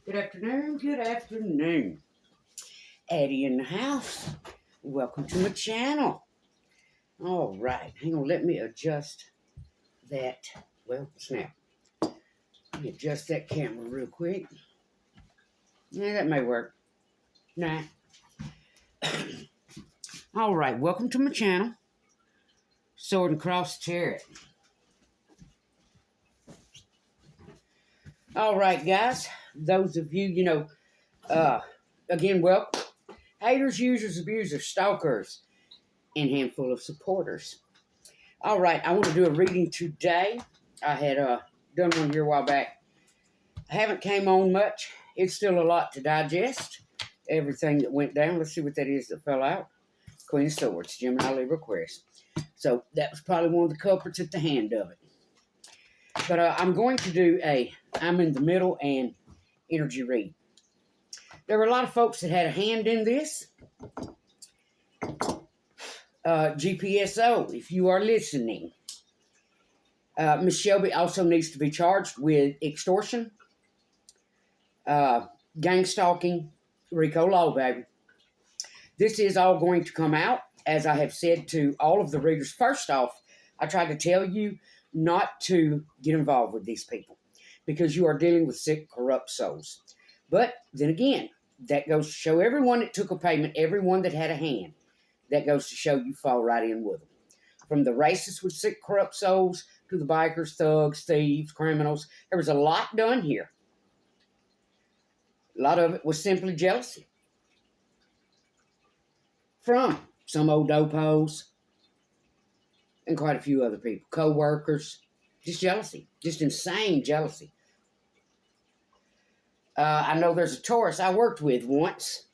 Good afternoon, good afternoon. Addie in the house. Welcome to my channel. All right, hang on, let me adjust that. Well, snap. Let me adjust that camera real quick. Yeah, that may work. Nah. All right, welcome to my channel. Sword&CrossHuman. All right, guys. Those of you, again, welcome. Haters, users, abusers, stalkers, and handful of supporters. All right, I want to do a reading today. I had done one here a while back. I haven't came on much. It's still a lot to digest. Everything that went down. Let's see what that is that fell out. Queen of Swords, Gemini, Libra, Aquarius. So that was probably one of the culprits at the hand of it. But I'm going to do I'm in the middle and energy read. There were a lot of folks that had a hand in this. GPSO, if you are listening. Miss Shelby also needs to be charged with extortion, gang stalking, RICO law, baby. This is all going to come out, as I have said to all of the readers. First off, I tried to tell you not to get involved with these people because you are dealing with sick, corrupt souls. But then again, that goes to show everyone that took a payment, everyone that had a hand, that goes to show you fall right in with them. From the racists with sick, corrupt souls to the bikers, thugs, thieves, criminals, there was a lot done here. A lot of it was simply jealousy. From some old dopos and quite a few other people, co-workers, just jealousy, just insane jealousy. I know there's a Taurus I worked with once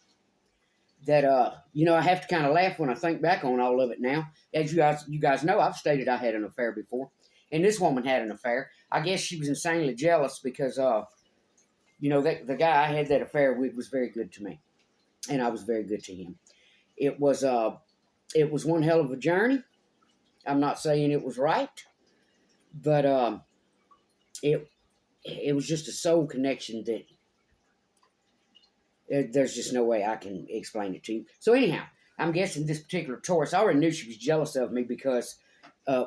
that, I have to kind of laugh when I think back on all of it now. As you guys know, I've stated I had an affair before, and this woman had an affair. I guess she was insanely jealous because, the guy I had that affair with was very good to me, and I was very good to him. It was one hell of a journey. I'm not saying it was right, but it was just a soul connection that there's just no way I can explain it to you. So anyhow, I'm guessing this particular Taurus, I already knew she was jealous of me because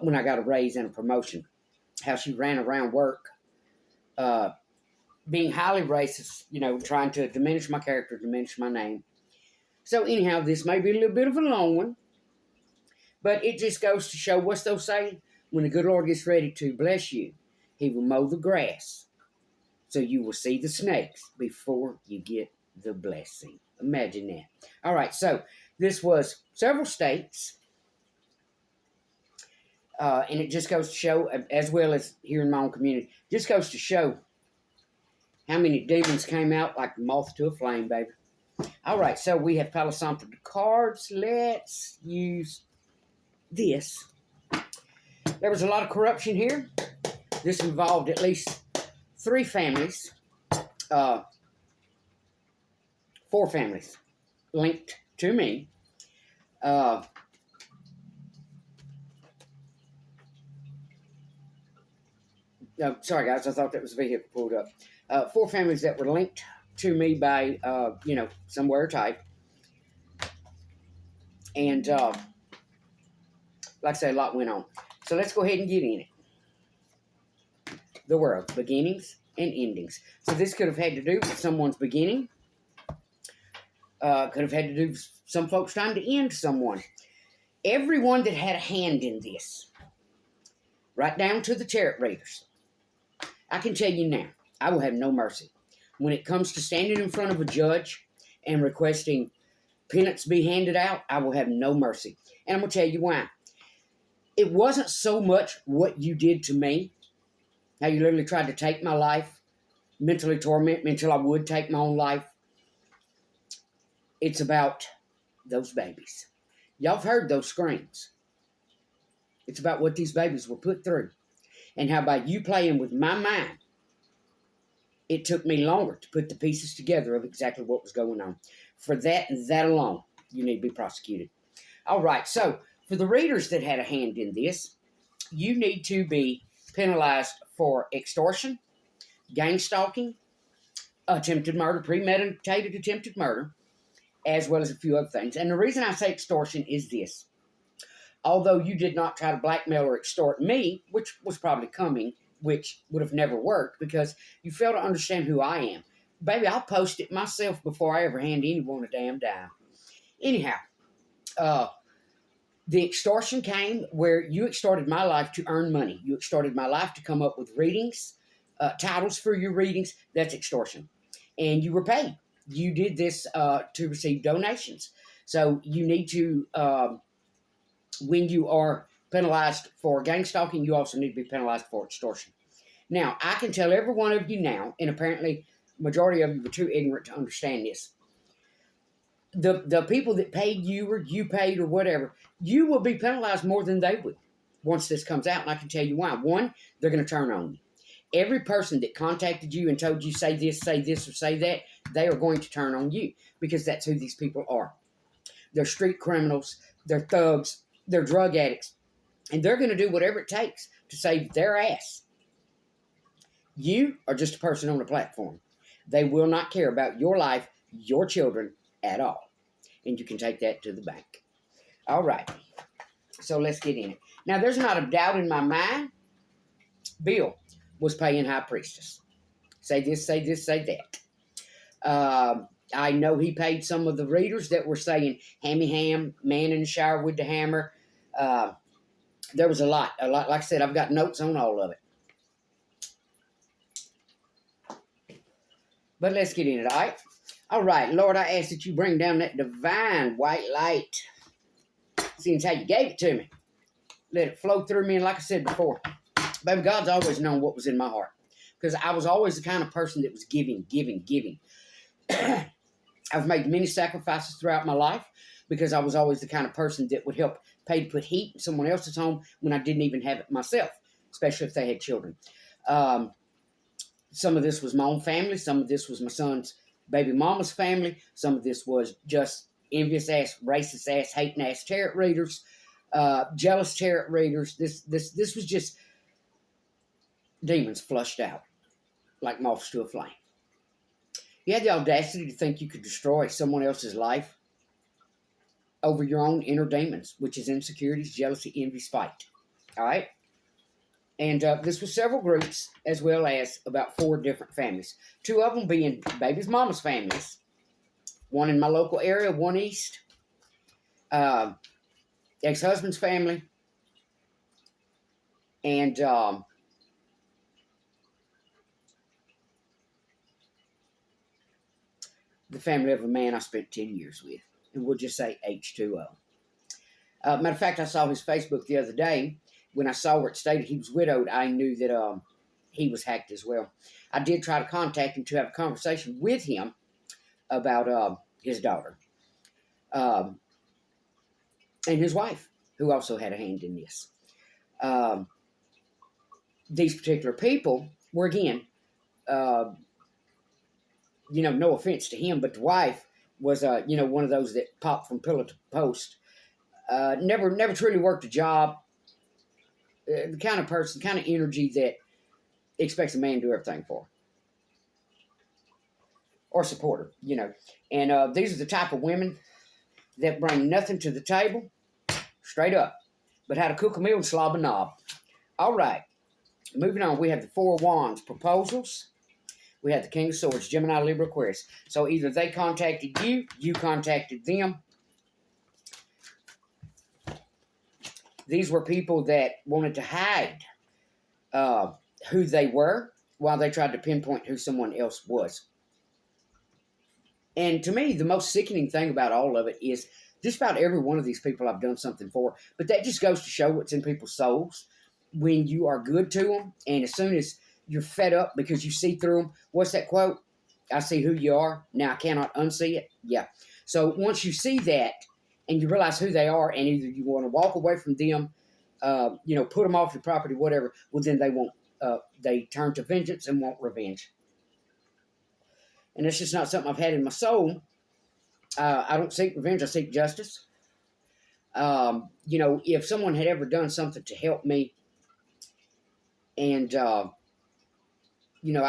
when I got a raise and a promotion, how she ran around work, being highly racist, trying to diminish my character, diminish my name. So anyhow, this may be a little bit of a long one, but it just goes to show, what's those saying? When the good Lord gets ready to bless you, he will mow the grass, so you will see the snakes before you get the blessing. Imagine that. All right, so this was several states, and it just goes to show, as well as here in my own community, just goes to show how many demons came out like the moth to a flame, baby. All right, so we have Palo Santo cards. Let's use this. There was a lot of corruption here. This involved at least 3 families, 4 families linked to me. Sorry, guys, I thought that was a vehicle pulled up. 4 families that were linked to me by, some wire type. And, like I say, a lot went on. So let's go ahead and get in it. The world, beginnings and endings. So this could have had to do with someone's beginning. Could have had to do with some folks trying to end someone. Everyone that had a hand in this, right down to the tarot readers, I can tell you now, I will have no mercy. When it comes to standing in front of a judge and requesting penance be handed out, I will have no mercy. And I'm going to tell you why. It wasn't so much what you did to me, how you literally tried to take my life, mentally torment me until I would take my own life. It's about those babies. Y'all have heard those screams. It's about what these babies were put through. And how by you playing with my mind, it took me longer to put the pieces together of exactly what was going on. For that and that alone, you need to be prosecuted. All right, so for the readers that had a hand in this, you need to be penalized for extortion, gang stalking, attempted murder, premeditated attempted murder, as well as a few other things. And the reason I say extortion is this. Although you did not try to blackmail or extort me, which was probably coming, which would have never worked because you fail to understand who I am. Baby, I'll post it myself before I ever hand anyone a damn dime. Anyhow, the extortion came where you extorted my life to earn money. You extorted my life to come up with readings, titles for your readings. That's extortion. And you were paid. You did this to receive donations. So you need to, when you are penalized for gang stalking, you also need to be penalized for extortion. Now, I can tell every one of you now, and apparently majority of you were too ignorant to understand this. The people that paid you or you paid or whatever, you will be penalized more than they would once this comes out. And I can tell you why. One, they're going to turn on you. Every person that contacted you and told you say this, or say that, they are going to turn on you because that's who these people are. They're street criminals. They're thugs. They're drug addicts. And they're going to do whatever it takes to save their ass. You are just a person on a platform. They will not care about your life, your children, at all. And you can take that to the bank. All right. So let's get in it. Now, there's not a doubt in my mind. Bill was paying High Priestess. Say this, say that. I know he paid some of the readers that were saying hammy ham, man in the shower with the hammer. There was a lot. Like I said, I've got notes on all of it. But let's get in it, all right? All right, Lord, I ask that you bring down that divine white light. Seeing as how you gave it to me. Let it flow through me. And like I said before, baby, God's always known what was in my heart. Because I was always the kind of person that was giving. I've made many sacrifices throughout my life because I was always the kind of person that would help pay to put heat in someone else's home when I didn't even have it myself, especially if they had children. Some of this was my own family. Some of this was my son's baby mama's family. Some of this was just envious ass, racist ass, hating ass tarot readers, jealous tarot readers. This was just demons flushed out like moths to a flame. You had the audacity to think you could destroy someone else's life over your own inner demons, which is insecurities, jealousy, envy, spite. All right? And this was several groups, as well as about 4 different families. 2 of them being baby's mama's families. One in my local area, one east. Ex-husband's family. And the family of a man I spent 10 years with. And we'll just say H2O. Matter of fact, I saw his Facebook the other day. When I saw where it stated he was widowed, I knew that he was hacked as well. I did try to contact him to have a conversation with him about his daughter. And his wife, who also had a hand in this. These particular people were, again, no offense to him, but the wife was, one of those that popped from pillar to post. Never truly worked a job. The kind of person, kind of energy that expects a man to do everything for. Or support her, And these are the type of women that bring nothing to the table, straight up, but how to cook a meal and slob a knob. All right. Moving on, we have the 4 of Wands proposals. We have the King of Swords, Gemini, Libra, Aquarius. So either they contacted you, you contacted them. These were people that wanted to hide who they were while they tried to pinpoint who someone else was. And to me, the most sickening thing about all of it is just about every one of these people I've done something for. But that just goes to show what's in people's souls when you are good to them. And as soon as you're fed up because you see through them, what's that quote? I see who you are. Now I cannot unsee it. Yeah. So once you see that and you realize who they are, and either you want to walk away from them, put them off your property, whatever, well, then they turn to vengeance and want revenge. And that's just not something I've had in my soul. I don't seek revenge. I seek justice. If someone had ever done something to help me and, I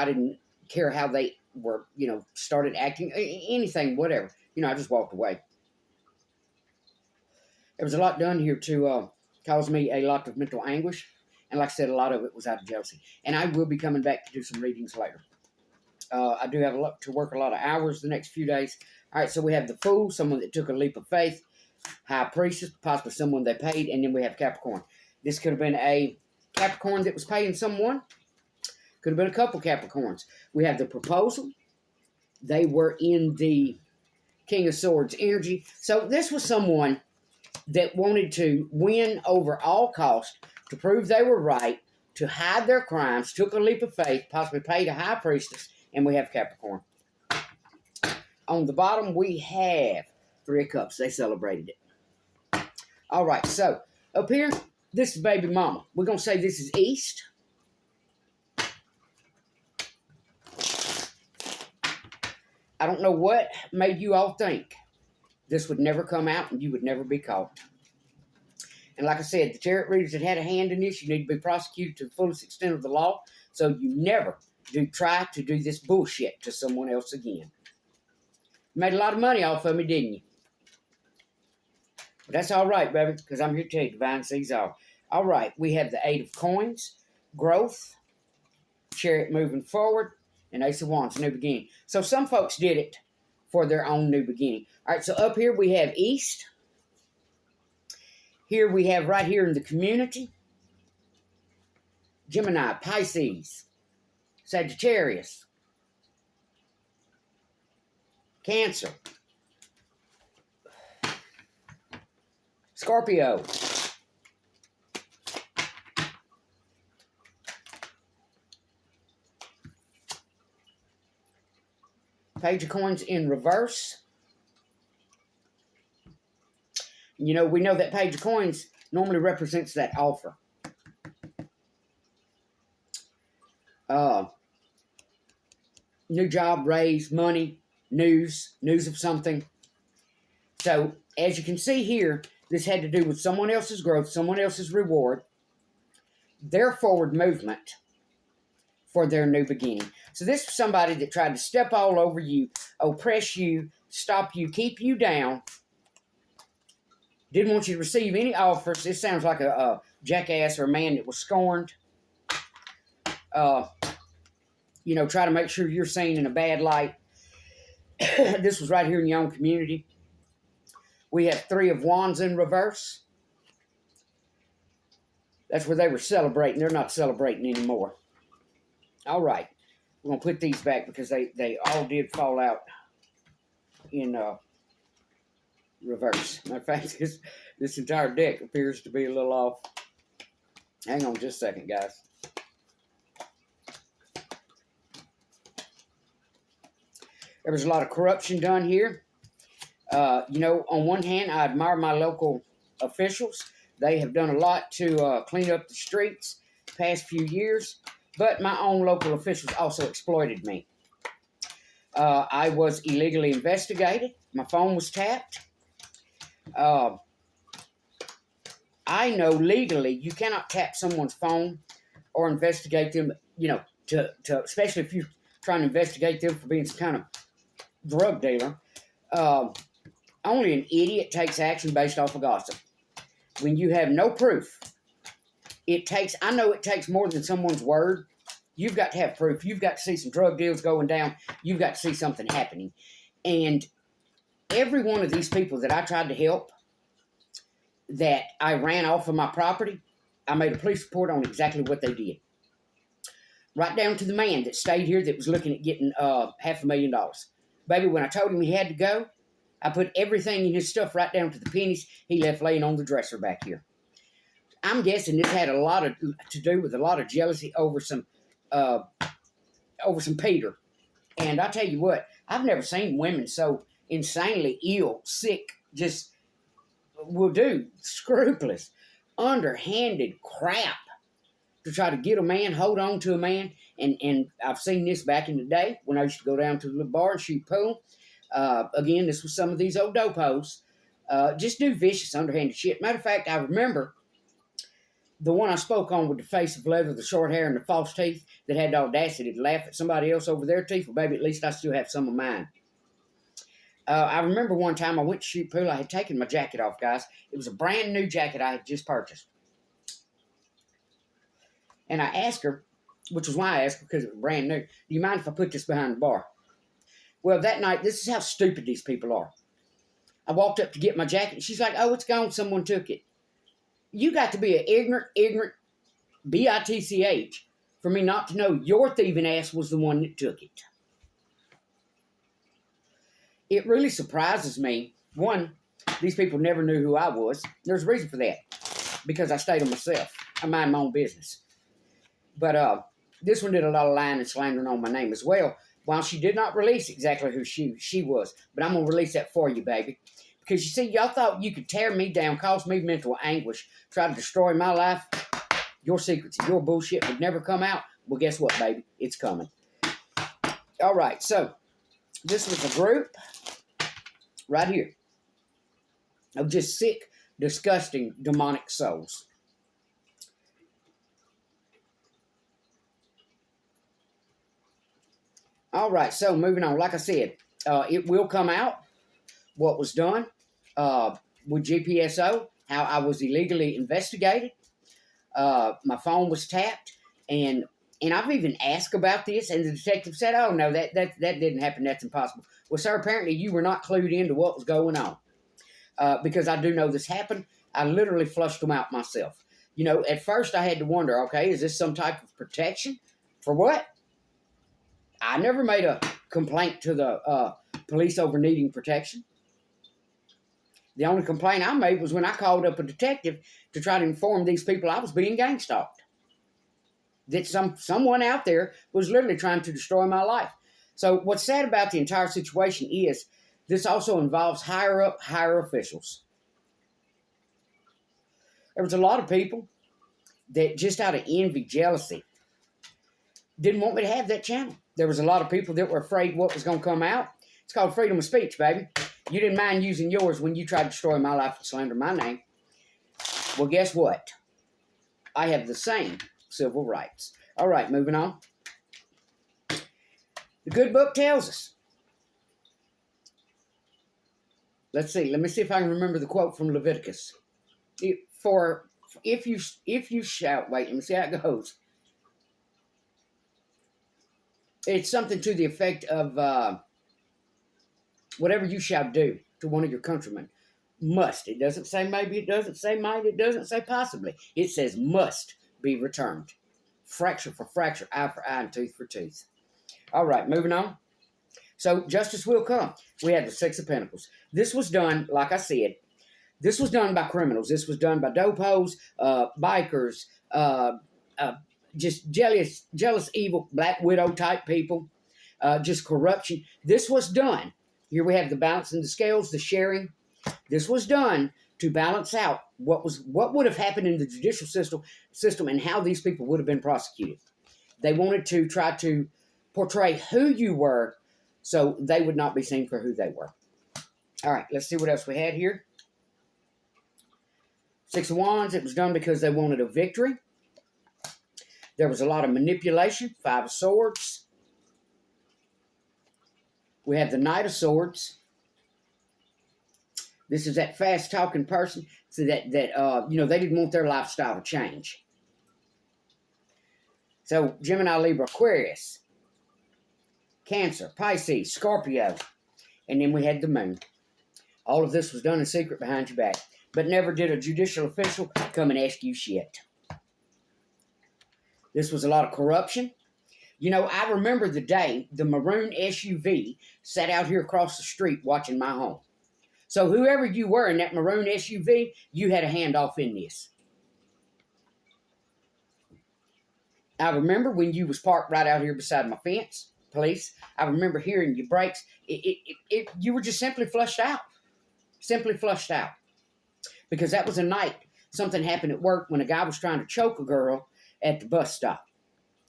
didn't care how they were, started acting, anything, whatever. I just walked away. There was a lot done here to cause me a lot of mental anguish. And like I said, a lot of it was out of jealousy. And I will be coming back to do some readings later. I do have to work a lot of hours the next few days. All right, so we have the Fool, someone that took a leap of faith. High Priestess, possibly someone they paid. And then we have Capricorn. This could have been a Capricorn that was paying someone. Could have been a couple Capricorns. We have the Proposal. They were in the King of Swords energy. So this was someone that wanted to win over all costs, to prove they were right, to hide their crimes, took a leap of faith, possibly paid a High Priestess, and we have Capricorn. On the bottom, we have Three of Cups. They celebrated it. All right, so up here, this is baby mama. We're going to say this is East. I don't know what made you all think this would never come out and you would never be caught. And like I said, the tarot readers that had a hand in this, you need to be prosecuted to the fullest extent of the law, so you never try to do this bullshit to someone else again. You made a lot of money off of me, didn't you? But that's all right, baby, because I'm here to tell you, divine sees all. All right, we have the Eight of Coins, growth, Chariot moving forward, and Ace of Wands, new beginning. So some folks did it for their own new beginning. All right, so up here we have East. Here we have right here in the community, Gemini, Pisces, Sagittarius, Cancer, Scorpio, Page of Coins in reverse. We know that Page of Coins normally represents that offer. New job, raise, money, news of something. So, as you can see here, this had to do with someone else's growth, someone else's reward, their forward movement for their new beginning. So this was somebody that tried to step all over you, oppress you, stop you, keep you down. Didn't want you to receive any offers. This sounds like a jackass or a man that was scorned. Try to make sure you're seen in a bad light. This was right here in your own community. We have Three of Wands in reverse. That's where they were celebrating. They're not celebrating anymore. All right. We're going to put these back because they all did fall out in reverse. Matter of fact, this entire deck appears to be a little off. Hang on just a second, guys. There was a lot of corruption done here. On one hand, I admire my local officials. They have done a lot to clean up the streets the past few years. But my own local officials also exploited me. I was illegally investigated. My phone was tapped. I know legally you cannot tap someone's phone or investigate them, to especially if you're trying to investigate them for being some kind of drug dealer. Only an idiot takes action based off of gossip. When you have no proof, I know it takes more than someone's word. You've got to have proof. You've got to see some drug deals going down. You've got to see something happening. And every one of these people that I tried to help, that I ran off of my property, I made a police report on exactly what they did. Right down to the man that stayed here that was looking at getting $500,000. Baby, when I told him he had to go, I put everything in his stuff right down to the pennies he left laying on the dresser back here. I'm guessing this had a lot to do with a lot of jealousy over some Peter. And I tell you what, I've never seen women so insanely ill, sick, just will do scrupulous, underhanded crap to try to get a man, hold on to a man. And I've seen this back in the day when I used to go down to the little bar and shoot pool. Again, this was some of these old dopos. Just do vicious, underhanded shit. Matter of fact, I remember the one I spoke on with the face of leather, the short hair, and the false teeth that had the audacity to laugh at somebody else over their teeth, well, baby, at least I still have some of mine. I remember one time I went to shoot pool. I had taken my jacket off, guys. It was a brand new jacket I had just purchased. And I asked her, which was why I asked her, because it was brand new, do you mind if I put this behind the bar? Well, that night, this is how stupid these people are. I walked up to get my jacket, and she's like, oh, it's gone. Someone took it. You got to be an ignorant, B-I-T-C-H, for me not to know your thieving ass was the one that took it. It really surprises me. One, these people never knew who I was. There's a reason for that. Because I stayed on myself. I mind my own business. But this one did a lot of lying and slandering on my name as well. While she did not release exactly who she was. But I'm going to release that for you, baby. Because you see, y'all thought you could tear me down, cause me mental anguish, try to destroy my life. Your secrets and your bullshit would never come out. Well, guess what, baby? It's coming. All right, so this was a group right here of just sick, disgusting, demonic souls. All right, so moving on. Like I said, it will come out what was done with GPSO, how I was illegally investigated. My phone was tapped, and I've even asked about this, and the detective said, oh, no, that didn't happen. That's impossible. Well, sir, apparently you were not clued into what was going on because I do know this happened. I literally flushed them out myself. You know, at first I had to wonder, okay, is this some type of protection? For what? I never made a complaint to the police over needing protection. The only complaint I made was when I called up a detective to try to inform these people I was being gang stalked. That someone out there was literally trying to destroy my life. So what's sad about the entire situation is this also involves higher officials. There was a lot of people that just out of envy, jealousy, didn't want me to have that channel. There was a lot of people that were afraid what was going to come out. It's called freedom of speech, baby. You didn't mind using yours when you tried to destroy my life and slander my name. Well, guess what? I have the same civil rights. All right, moving on. The good book tells us. Let's see. Let me see if I can remember the quote from Leviticus. If you shout, wait, let me see how it goes. It's something to the effect of whatever you shall do to one of your countrymen must. It doesn't say maybe, it doesn't say might, it doesn't say possibly. It says must be returned. Fracture for fracture, eye for eye, and tooth for tooth. All right, moving on. So justice will come. We have the Six of Pentacles. This was done, like I said, this was done by criminals. This was done by dopos, bikers, just jealous, evil, Black Widow type people, just corruption. This was done. Here we have the balance in the scales, the sharing. This was done to balance out what would have happened in the judicial system and how these people would have been prosecuted. They wanted to try to portray who you were so they would not be seen for who they were. All right, let's see what else we had here. Six of Wands, it was done because they wanted a victory. There was a lot of manipulation. Five of Swords. We have the Knight of Swords. This is that fast-talking person so that they didn't want their lifestyle to change. So, Gemini, Libra, Aquarius, Cancer, Pisces, Scorpio, and then we had the Moon. All of this was done in secret behind your back, but never did a judicial official come and ask you shit. This was a lot of corruption. You know, I remember the day the maroon SUV sat out here across the street watching my home. So whoever you were in that maroon SUV, you had a hand off in this. I remember when you was parked right out here beside my fence, police. I remember hearing your brakes. You were just simply flushed out. Simply flushed out. Because that was a night something happened at work when a guy was trying to choke a girl at the bus stop.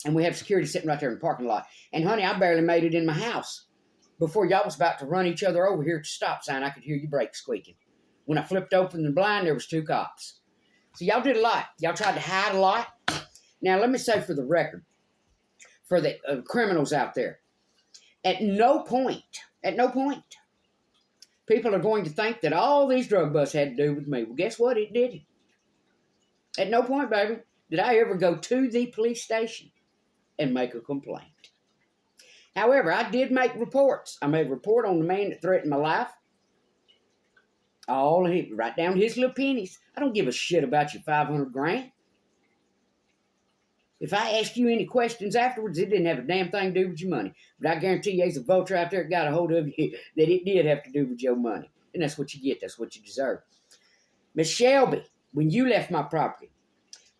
And we have security sitting right there in the parking lot. And honey, I barely made it in my house. Before y'all was about to run each other over here at the stop sign, I could hear your brakes squeaking. When I flipped open the blind, there was two cops. So y'all did a lot. Y'all tried to hide a lot. Now, let me say for the record, for the criminals out there, at no point, people are going to think that all these drug busts had to do with me. Well, guess what? It didn't. At no point, baby, did I ever go to the police station and make a complaint. However, I did make reports. I made a report on the man that threatened my life. Right down to his little pennies. I don't give a shit about your 500 grand. If I ask you any questions afterwards, it didn't have a damn thing to do with your money. But I guarantee you there's a vulture out there that got a hold of you that it did have to do with your money. And that's what you get. That's what you deserve. Miss Shelby, when you left my property,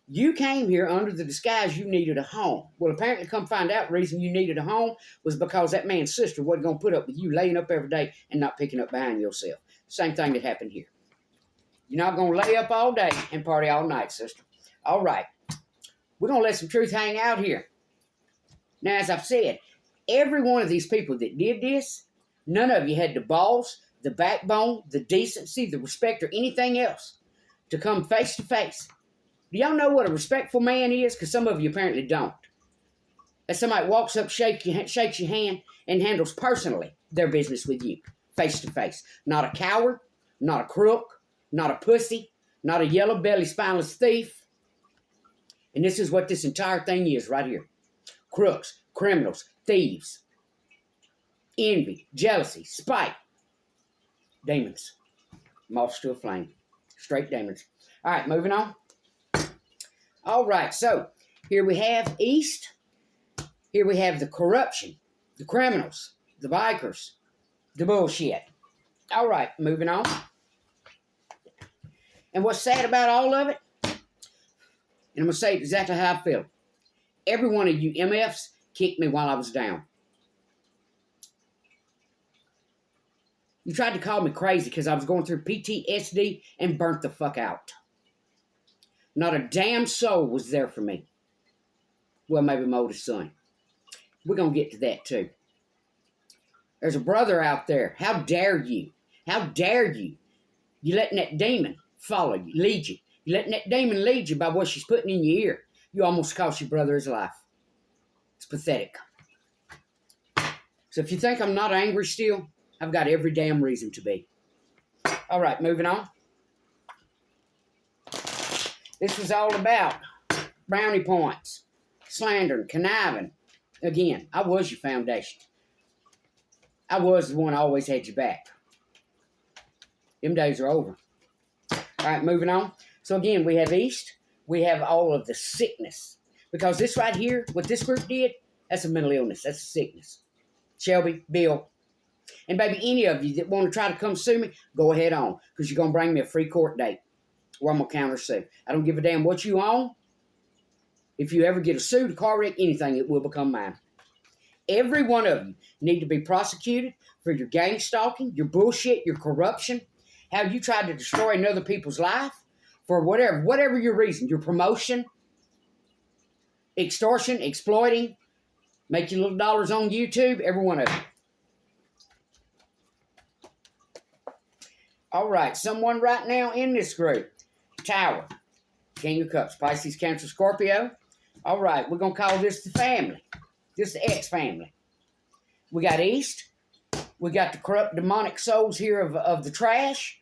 you came here under the disguise you needed a home. Well, apparently, come find out, the reason you needed a home was because that man's sister wasn't going to put up with you laying up every day and not picking up behind yourself. Same thing that happened here. You're not going to lay up all day and party all night, sister. All right. We're going to let some truth hang out here. Now, as I've said, every one of these people that did this, none of you had the balls, the backbone, the decency, the respect, or anything else to come face to face. Do y'all know what a respectful man is? Because some of you apparently don't. That somebody walks up, shakes your hand, and handles personally their business with you, face to face. Not a coward, not a crook, not a pussy, not a yellow belly spineless thief. And this is what this entire thing is right here. Crooks, criminals, thieves, envy, jealousy, spite, demons, moths to a flame, straight demons. All right, moving on. All right, so here we have East. Here we have the corruption, the criminals, the bikers, the bullshit. All right, moving on. And what's sad about all of it, and I'm going to say exactly how I feel. Every one of you MFs kicked me while I was down. You tried to call me crazy because I was going through PTSD and burnt the fuck out. Not a damn soul was there for me. Well, maybe my oldest son. We're going to get to that too. There's a brother out there. How dare you? How dare you? You letting that demon follow you, lead you. You letting that demon lead you by what she's putting in your ear. You almost cost your brother his life. It's pathetic. So if you think I'm not angry still, I've got every damn reason to be. All right, moving on. This was all about brownie points, slandering, conniving. Again, I was your foundation. I was the one that always had your back. Them days are over. All right, moving on. So again, we have East. We have all of the sickness. Because this right here, what this group did, that's a mental illness. That's a sickness. Shelby, Bill, and baby, any of you that want to try to come sue me, go ahead on. Because you're going to bring me a free court date. Or I'm going to counter-sue. I don't give a damn what you own. If you ever get a suit, a car wreck, anything, it will become mine. Every one of you need to be prosecuted for your gang stalking, your bullshit, your corruption, how you tried to destroy another people's life, for whatever your reason, your promotion, extortion, exploiting, make your little dollars on YouTube, every one of you. All right, someone right now in this group. Tower, King of Cups, Pisces, Cancer, Scorpio. All right, we're going to call this the family. This the X-family. We got East. We got the corrupt demonic souls here of the trash.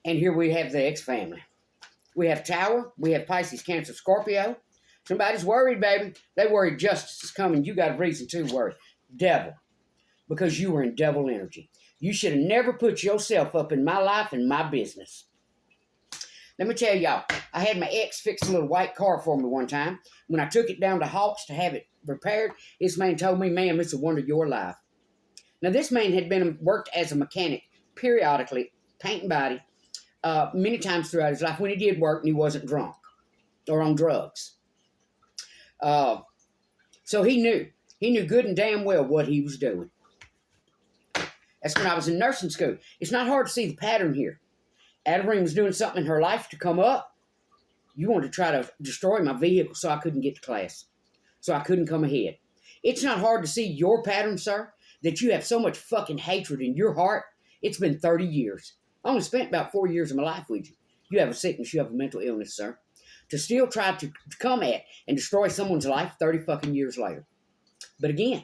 And here we have the X-family. We have Tower. We have Pisces, Cancer, Scorpio. Somebody's worried, baby. They worried justice is coming. You got a reason to worry. Devil. Because you were in devil energy. You should have never put yourself up in my life and my business. Let me tell y'all, I had my ex fix a little white car for me one time. When I took it down to Hawks to have it repaired, this man told me, ma'am, it's a wonder of your life. Now, this man had worked as a mechanic periodically, painting body, many times throughout his life when he did work and he wasn't drunk or on drugs. So he knew good and damn well what he was doing. That's when I was in nursing school. It's not hard to see the pattern here. Adeline was doing something in her life to come up. You wanted to try to destroy my vehicle so I couldn't get to class. So I couldn't come ahead. It's not hard to see your pattern, sir, that you have so much fucking hatred in your heart. It's been 30 years. I only spent about 4 years of my life with you. You have a sickness. You have a mental illness, sir. To still try to come at and destroy someone's life 30 fucking years later. But again,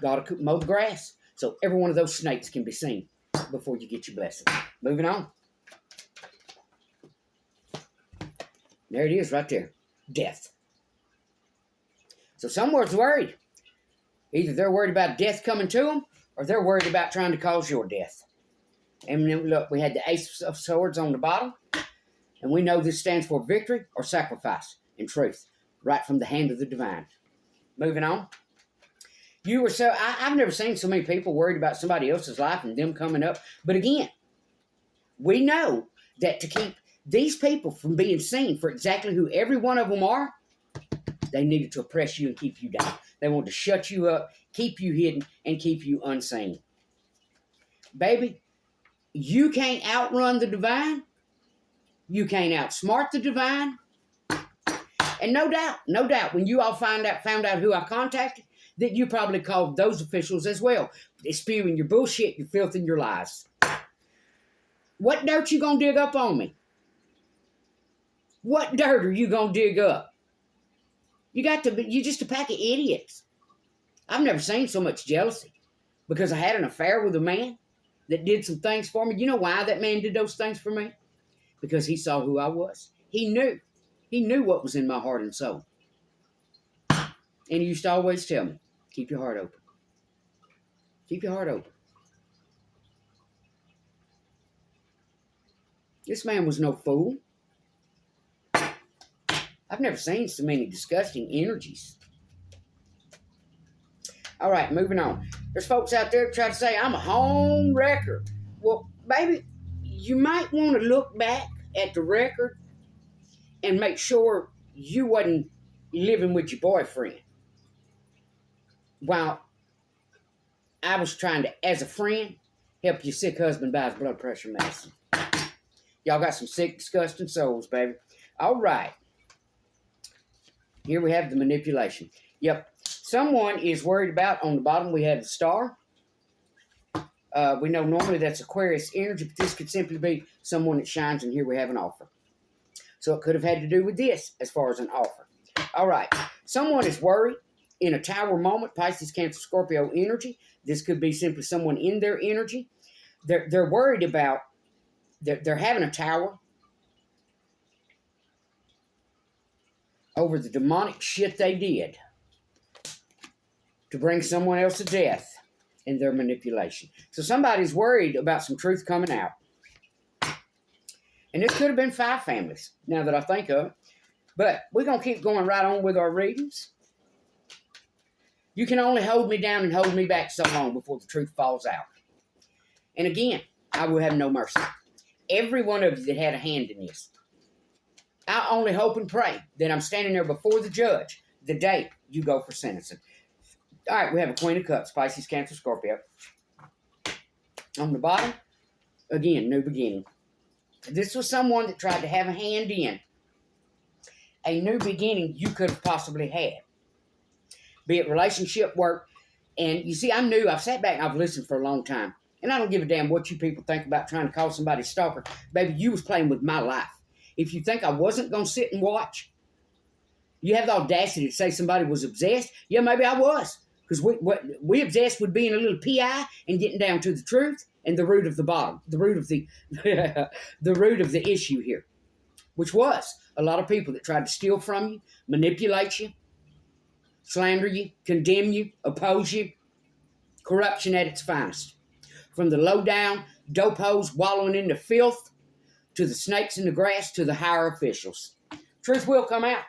gotta mow the grass so every one of those snakes can be seen before you get your blessing. Moving on. There it is right there. Death. So someone's worried. Either they're worried about death coming to them, or they're worried about trying to cause your death. And then look, we had the Ace of Swords on the bottom. And we know this stands for victory or sacrifice in truth. Right from the hand of the divine. Moving on. I've never seen so many people worried about somebody else's life and them coming up. But again, we know that to keep these people from being seen for exactly who every one of them are, they needed to oppress you and keep you down. They wanted to shut you up, keep you hidden, and keep you unseen. Baby, you can't outrun the divine. You can't outsmart the divine. And no doubt, when you all found out who I contacted, that you probably called those officials as well. They're spewing your bullshit, your filth, and your lies. What dirt you gonna dig up on me? What dirt are you gonna dig up? You're just a pack of idiots. I've never seen so much jealousy because I had an affair with a man that did some things for me. You know why that man did those things for me? Because he saw who I was. He knew. He knew what was in my heart and soul. And he used to always tell me, keep your heart open. Keep your heart open. This man was no fool. I've never seen so many disgusting energies. All right, moving on. There's folks out there that try to say, I'm a home wrecker. Well, baby, you might want to look back at the record and make sure you wasn't living with your boyfriend while I was trying to, as a friend, help your sick husband buy his blood pressure medicine. Y'all got some sick, disgusting souls, baby. All right. Here we have the manipulation. Yep. Someone is worried about, on the bottom we have the star. We know normally that's Aquarius energy, but this could simply be someone that shines, and here we have an offer. So it could have had to do with this as far as an offer. All right. Someone is worried in a tower moment, Pisces, Cancer, Scorpio energy. This could be simply someone in their energy. They're worried about, they're having a tower over the demonic shit they did to bring someone else to death in their manipulation. So somebody's worried about some truth coming out. And this could have been 5 families, now that I think of it. But we're going to keep going right on with our readings. You can only hold me down and hold me back so long before the truth falls out. And again, I will have no mercy. Every one of you that had a hand in this, I only hope and pray that I'm standing there before the judge the day you go for sentencing. All right, we have a Queen of Cups, Pisces, Cancer, Scorpio. On the bottom, again, new beginning. This was someone that tried to have a hand in a new beginning you could have possibly had. Be it relationship, work. And you see, I've sat back and I've listened for a long time. And I don't give a damn what you people think about trying to call somebody a stalker. Baby, you was playing with my life. If you think I wasn't going to sit and watch, you have the audacity to say somebody was obsessed. Yeah, maybe I was. Because we obsessed with being a little PI and getting down to the truth and the root of the bottom, the root of the the root of the issue here, which was a lot of people that tried to steal from you, manipulate you, slander you, condemn you, oppose you. Corruption at its finest. From the low down dope hoes wallowing in the filth to the snakes in the grass to the higher officials. Truth will come out.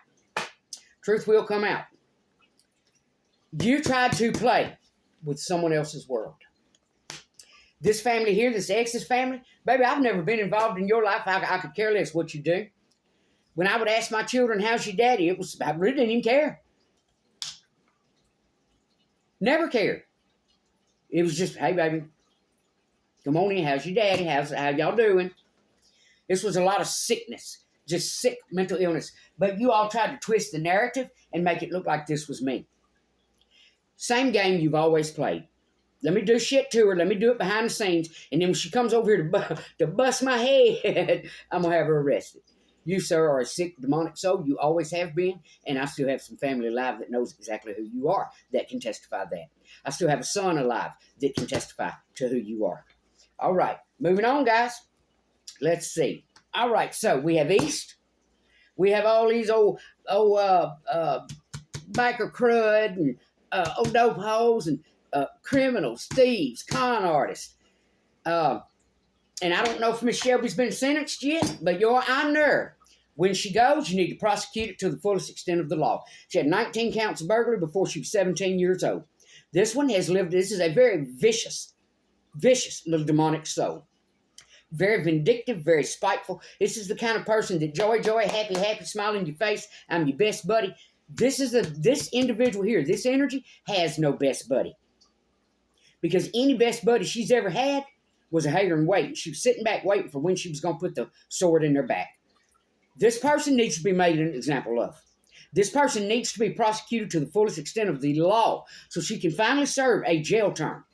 Truth will come out. You tried to play with someone else's world. This family here, this ex's family, baby, I've never been involved in your life. I could care less what you do. When I would ask my children, how's your daddy? I really didn't even care. Never cared. It was just, hey, baby, come on in. How's your daddy? How y'all doing? This was a lot of sickness, just sick mental illness. But you all tried to twist the narrative and make it look like this was me. Same game you've always played. Let me do shit to her. Let me do it behind the scenes. And then when she comes over here to bust my head, I'm going to have her arrested. You, sir, are a sick, demonic soul. You always have been. And I still have some family alive that knows exactly who you are that can testify that. I still have a son alive that can testify to who you are. All right. Moving on, guys. Let's see. All right. So we have East. We have all these old biker crud and old dope hoes and criminals, thieves, con artists. And I don't know if Miss Shelby's been sentenced yet, but you're on there. When she goes, you need to prosecute it to the fullest extent of the law. She had 19 counts of burglary before she was 17 years old. This one has lived, this is a very vicious little demonic soul. Very vindictive, very spiteful. This is the kind of person that joy, happy, smile in your face, I'm your best buddy. This individual here, this energy has no best buddy. Because any best buddy she's ever had was a hater and waiting. She was sitting back waiting for when she was going to put the sword in their back. This person needs to be made an example of. This person needs to be prosecuted to the fullest extent of the law so she can finally serve a jail term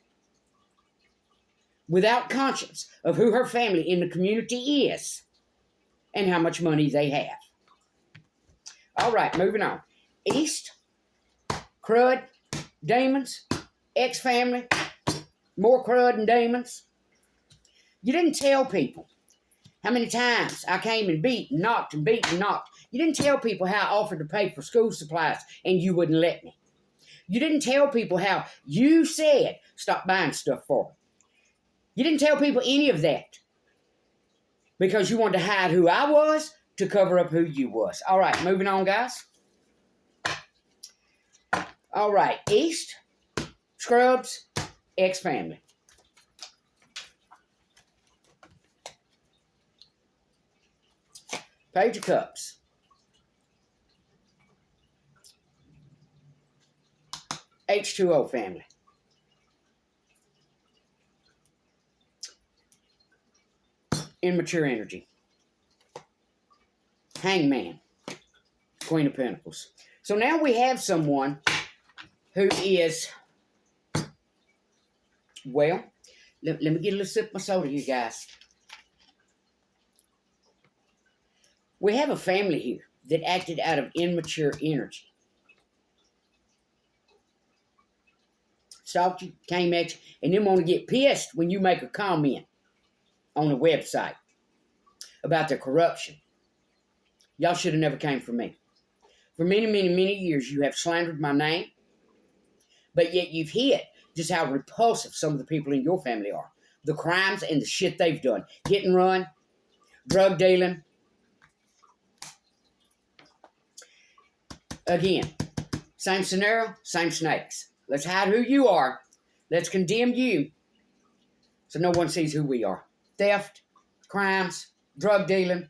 without conscience of who her family in the community is and how much money they have. All right, moving on. East, crud, demons, ex-family, more crud and demons. You didn't tell people how many times I came and beat and knocked and beat and knocked. You didn't tell people how I offered to pay for school supplies and you wouldn't let me. You didn't tell people how you said stop buying stuff for them. You didn't tell people any of that because you wanted to hide who I was to cover up who you was. All right, moving on, guys. All right, East, Scrubs, ex-family. Page of Cups. H2O family. Immature energy. Hangman. Queen of Pentacles. So now we have someone who is, well, let me get a little sip of my soda here, guys. We have a family here that acted out of immature energy. Stalked you, came at you, and then want to get pissed when you make a comment on the website about their corruption. Y'all should have never came for me. For many, many, many years, you have slandered my name, but yet you've hid just how repulsive some of the people in your family are. The crimes and the shit they've done. Hit and run, drug dealing. Again, same scenario, same snakes. Let's hide who you are. Let's condemn you so no one sees who we are. Theft, crimes, drug dealing.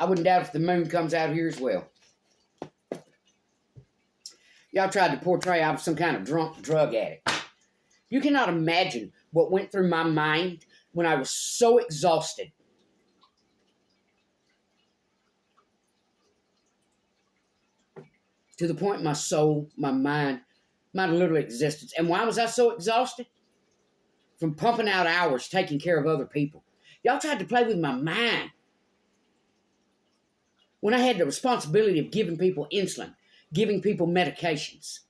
I wouldn't doubt if the moon comes out here as well. Y'all tried to portray I was some kind of drunk drug addict. You cannot imagine what went through my mind when I was so exhausted. To the point my soul, my mind, my little existence. And why was I so exhausted? From pumping out hours, taking care of other people. Y'all tried to play with my mind. When I had the responsibility of giving people insulin, giving people medications.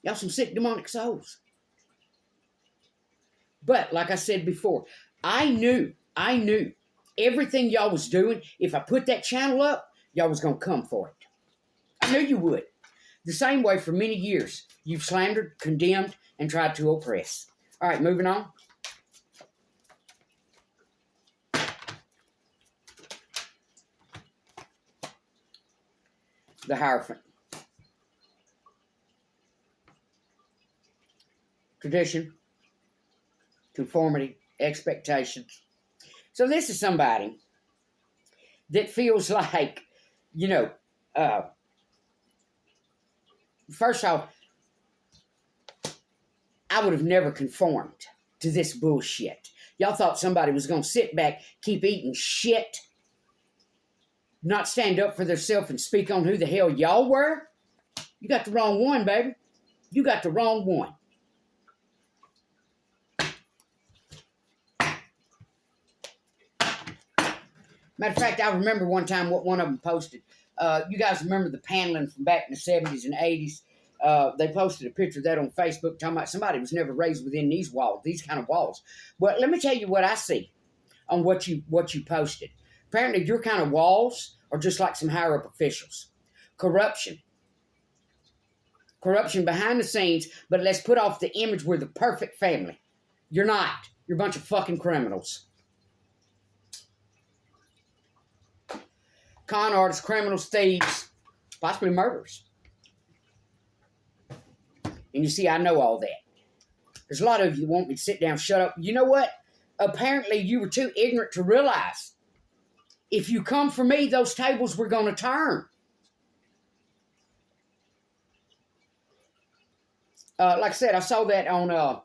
Y'all some sick demonic souls. But, like I said before, I knew everything y'all was doing, if I put that channel up, y'all was going to come for it. I knew you would. The same way for many years, you've slandered, condemned, and tried to oppress. All right, moving on. The Hierophant. Tradition, conformity, expectations. So this is somebody that feels like, first off, I would have never conformed to this bullshit. Y'all thought somebody was going to sit back, keep eating shit, not stand up for themselves and speak on who the hell y'all were? You got the wrong one, baby. You got the wrong one. Matter of fact, I remember one time what one of them posted. You guys remember the paneling from back in the 70s and 80s? They posted a picture of that on Facebook talking about somebody was never raised within these walls, these kind of walls. But let me tell you what I see on what you posted. Apparently, your kind of walls are just like some higher up officials. Corruption. Corruption behind the scenes, but let's put off the image we're the perfect family. You're not. You're a bunch of fucking criminals. Con artists, criminals, thieves, possibly murderers. And you see, I know all that. There's a lot of you want me to sit down, shut up. You know what? Apparently, you were too ignorant to realize if you come for me, those tables were going to turn. Like I said, I saw that on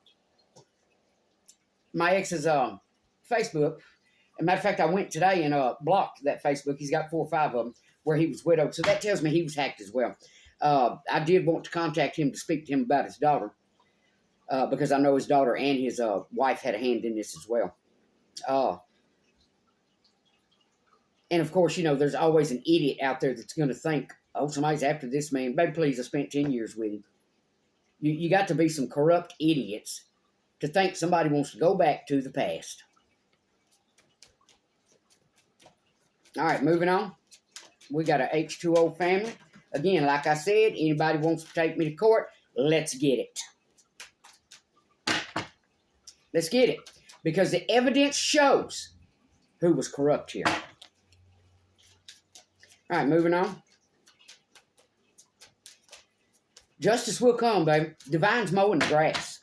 my ex's Facebook. As a matter of fact, I went today and blocked that Facebook. He's got 4 or 5 of them where he was widowed. So that tells me he was hacked as well. I did want to contact him to speak to him about his daughter because I know his daughter and his wife had a hand in this as well. And, of course, you know, there's always an idiot out there that's going to think, oh, somebody's after this man. Baby, please, I spent 10 years with him. You got to be some corrupt idiots to think somebody wants to go back to the past. All right, moving on. We got a H2O family. Again, like I said, anybody wants to take me to court, let's get it. Let's get it. Because the evidence shows who was corrupt here. All right, moving on. Justice will come, baby. Divine's mowing the grass.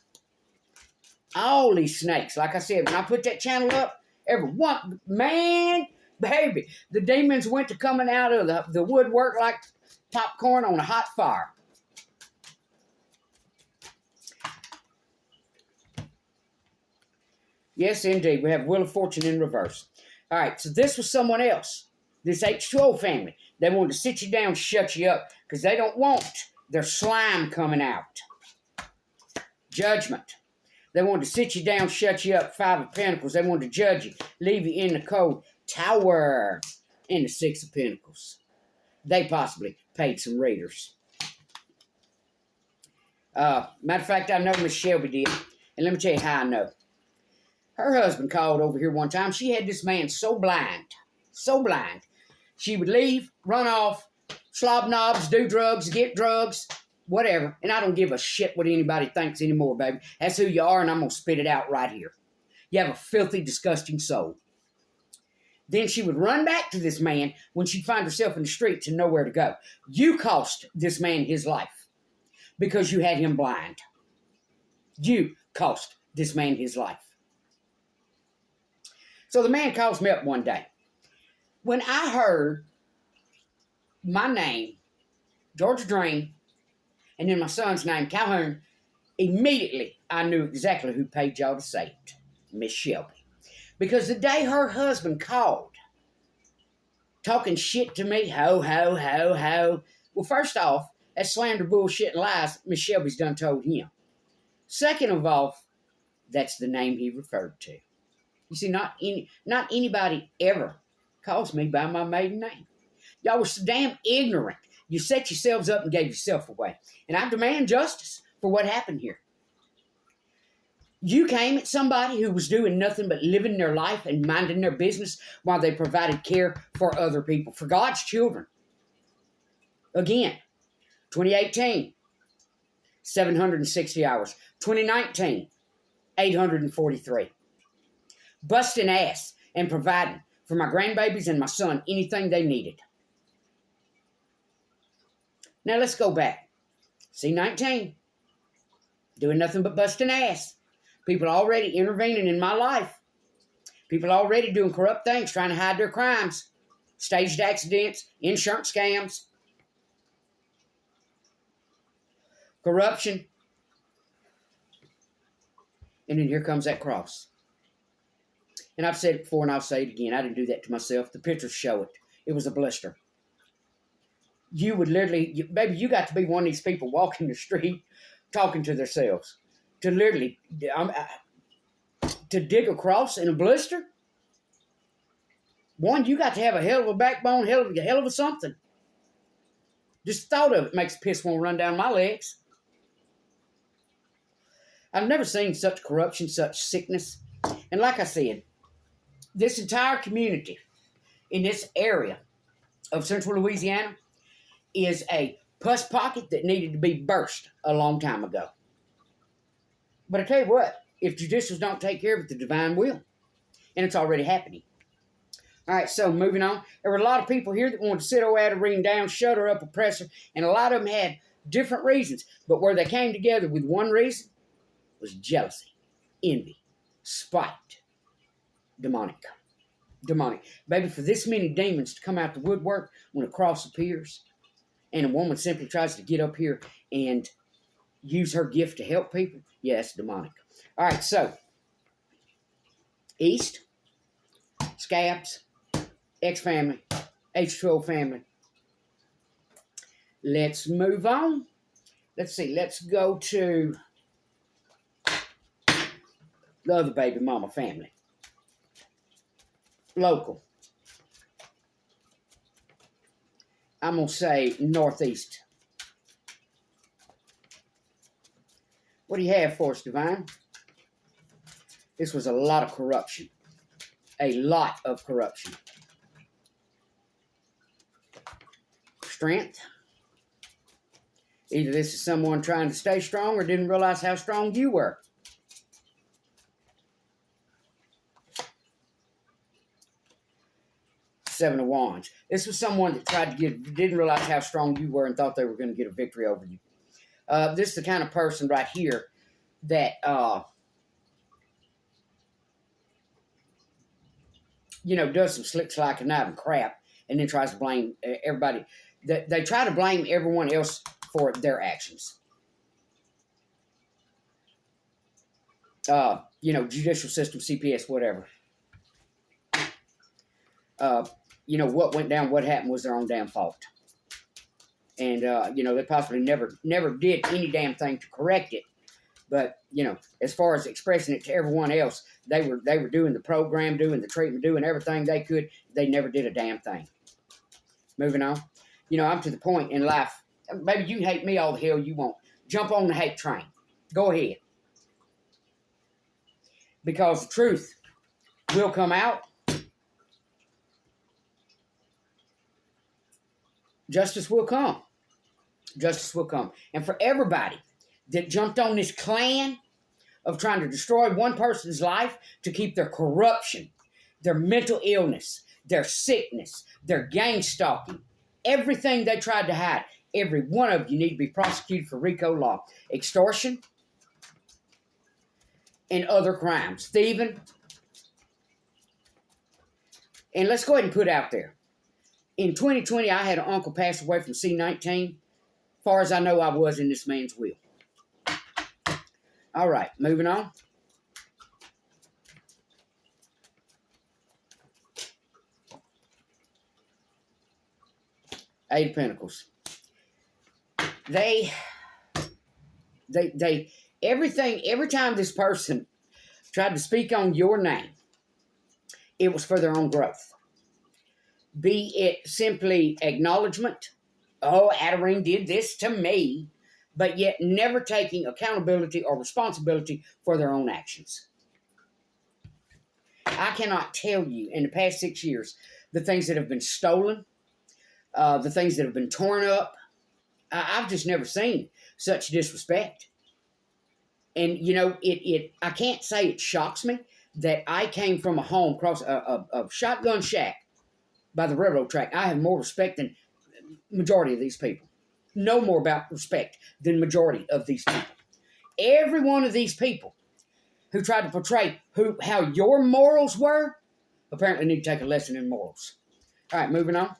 All these snakes, like I said, when I put that channel up, every one, man, baby, the demons went to coming out of the woodwork like popcorn on a hot fire. Yes, indeed. We have Wheel of Fortune in reverse. All right, so this was someone else. This H2O family. They wanted to sit you down, shut you up, because they don't want their slime coming out. Judgment. They wanted to sit you down, shut you up. 5 of Pentacles. They wanted to judge you, leave you in the cold. Tower. And the 6 of Pentacles. They possibly paid some readers. Matter of fact, I know Miss Shelby did. And let me tell you how I know. Her husband called over here one time. She had this man so blind. So blind. She would leave, run off, slob knobs, do drugs, get drugs, whatever. And I don't give a shit what anybody thinks anymore, baby. That's who you are, and I'm going to spit it out right here. You have a filthy, disgusting soul. Then she would run back to this man when she'd find herself in the streets and nowhere to go. You cost this man his life because you had him blind. You cost this man his life. So the man calls me up one day. When I heard my name, George Drain, and then my son's name, Calhoun, immediately I knew exactly who paid y'all to say it, Miss Shelby. Because the day her husband called, talking shit to me, ho, ho, ho, ho. Well, first off, that slander, bullshit, and lies Miss Shelby's done told him. Second of all, that's the name he referred to. You see, not anybody ever calls me by my maiden name. Y'all were so damn ignorant. You set yourselves up and gave yourself away. And I demand justice for what happened here. You came at somebody who was doing nothing but living their life and minding their business while they provided care for other people, for God's children. Again, 2018, 760 hours. 2019, 843. Busting ass and providing for my grandbabies and my son anything they needed. Now let's go back. C19. Doing nothing but busting ass. People already intervening in my life. People already doing corrupt things, trying to hide their crimes. Staged accidents, insurance scams. Corruption. And then here comes that cross. And I've said it before and I'll say it again. I didn't do that to myself. The pictures show it. It was a blister. you would literally, baby, you got to be one of these people walking the street, talking to themselves. To literally, to dig across in a blister. One, you got to have a hell of a backbone, hell of a something. Just thought of it makes piss want to run down my legs. I've never seen such corruption, such sickness. And like I said, this entire community in this area of central Louisiana is a pus pocket that needed to be burst a long time ago. But I tell you what, if judicials don't take care of it, the divine will. And it's already happening. All right, so moving on. There were a lot of people here that wanted to sit Oadarine down, shut her up, oppress her, and a lot of them had different reasons. But where they came together with one reason was jealousy, envy, spite, demonic. Baby, for this many demons to come out the woodwork when a cross appears and a woman simply tries to get up here and use her gift to help people, yeah, it's demonic. All right, so East, Scabs, X-Family, H2O family. Let's move on. Let's see. Let's go to the other baby mama family. Local. I'm going to say Northeast. What do you have for us, Divine? This was a lot of corruption. A lot of corruption. Strength. Either this is someone trying to stay strong or didn't realize how strong you were. Seven of Wands. This was someone that didn't realize how strong you were and thought they were going to get a victory over you. This is the kind of person right here that, does some slick, slack, and knife and crap, and then tries to blame everybody. They try to blame everyone else for their actions. Judicial system, CPS, whatever. What went down, what happened was their own damn fault. And, they possibly never did any damn thing to correct it. But, as far as expressing it to everyone else, they were doing the program, doing the treatment, doing everything they could. They never did a damn thing. Moving on. I'm to the point in life, baby, you can hate me all the hell you want. Jump on the hate train. Go ahead. Because the truth will come out. Justice will come. Justice will come. And for everybody that jumped on this clan of trying to destroy one person's life to keep their corruption, their mental illness, their sickness, their gang stalking, everything they tried to hide, every one of you need to be prosecuted for RICO law. Extortion and other crimes. Thieving. And let's go ahead and put out there. In 2020, I had an uncle pass away from C-19. As far as I know, I was in this man's will. All right, moving on. Eight of Pentacles. Every time this person tried to speak on your name, it was for their own growth. Be it simply acknowledgement, oh, Adarine did this to me, but yet never taking accountability or responsibility for their own actions. I cannot tell you in the past 6 years the things that have been stolen, the things that have been torn up. I've just never seen such disrespect. And, I can't say it shocks me that I came from a home across a shotgun shack by the railroad track. I have more respect than majority of these people. Know more about respect than majority of these people. Every one of these people who tried to portray how your morals were apparently need to take a lesson in morals. All right, moving on.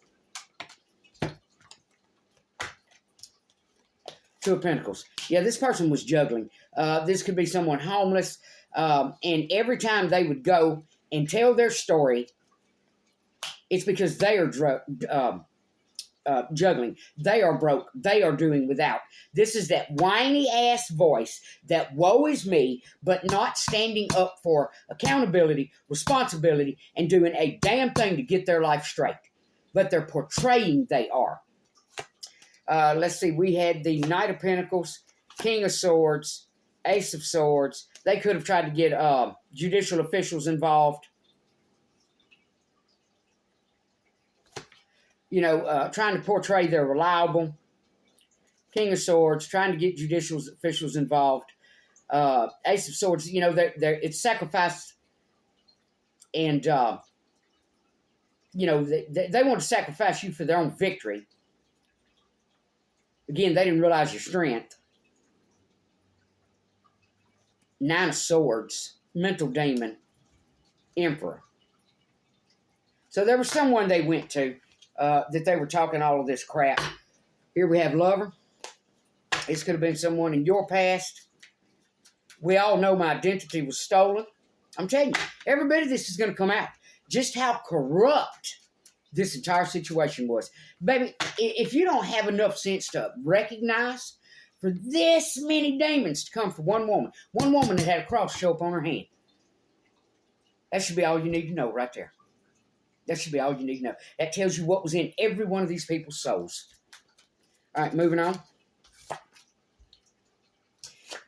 Two of Pentacles. Yeah, this person was juggling. This could be someone homeless. And every time they would go and tell their story, it's because they are juggling. They are broke. They are doing without. This is that whiny ass voice that woe is me, but not standing up for accountability, responsibility, and doing a damn thing to get their life straight. But they're portraying they are. Let's see. We had the Knight of Pentacles, King of Swords, Ace of Swords. They could have tried to get judicial officials involved. You know, trying to portray they're reliable. King of Swords, trying to get judicial officials involved. Ace of Swords, you know, it's sacrifice. And, you know, they want to sacrifice you for their own victory. Again, they didn't realize your strength. Nine of Swords, Mental Demon, Emperor. So there was someone they went to that they were talking all of this crap. Here we have Lover. This could have been someone in your past. We all know my identity was stolen. I'm telling you, every bit of this is going to come out. Just how corrupt this entire situation was. Baby, if you don't have enough sense to recognize for this many demons to come for one woman that had a cross show up on her hand, that should be all you need to know right there. That should be all you need to know. That tells you what was in every one of these people's souls. All right, moving on.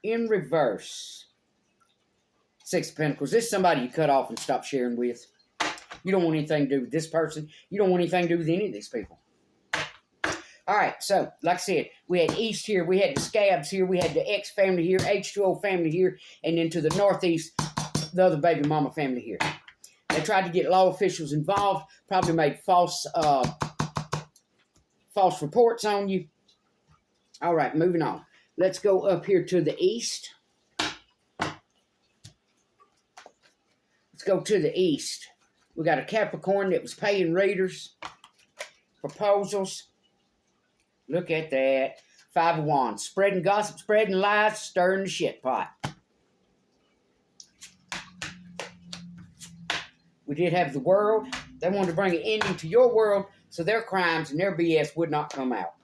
In reverse, Six of Pentacles. This is somebody you cut off and stop sharing with. You don't want anything to do with this person. You don't want anything to do with any of these people. All right, so, like I said, we had East here. We had the Scabs here. We had the X family here, H2O family here, and then to the northeast, the other baby mama family here. They tried to get law officials involved, probably made false reports on you. All right, moving on. Let's go up here to the east. Let's go to the east. We got a Capricorn that was paying readers, proposals. Look at that. Five of Wands. Spreading gossip, spreading lies, stirring the shit pot. We did have the World. They wanted to bring an ending to your world so their crimes and their BS would not come out.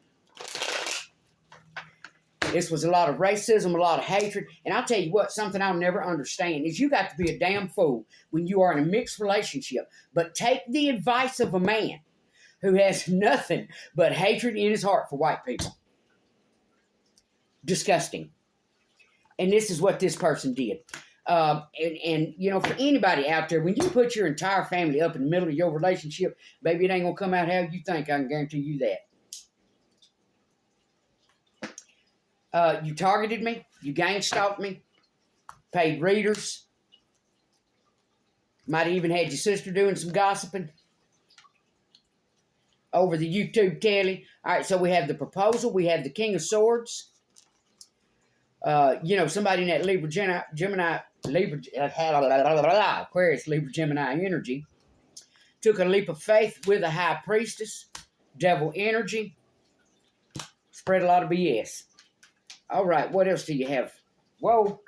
This was a lot of racism, a lot of hatred. And I'll tell you what, something I'll never understand is you got to be a damn fool when you are in a mixed relationship. But take the advice of a man who has nothing but hatred in his heart for white people. Disgusting. And this is what this person did. And, you know, for anybody out there, when you put your entire family up in the middle of your relationship, baby, it ain't going to come out how you think. I can guarantee you that. You targeted me. You gang stalked me. Paid readers. Might have even had your sister doing some gossiping over the YouTube telly. All right, so we have the proposal. We have the King of Swords. You know, somebody in that Aquarius, Libra, Gemini energy took a leap of faith with a High Priestess, Devil energy, spread a lot of BS. All right, what else do you have? Whoa.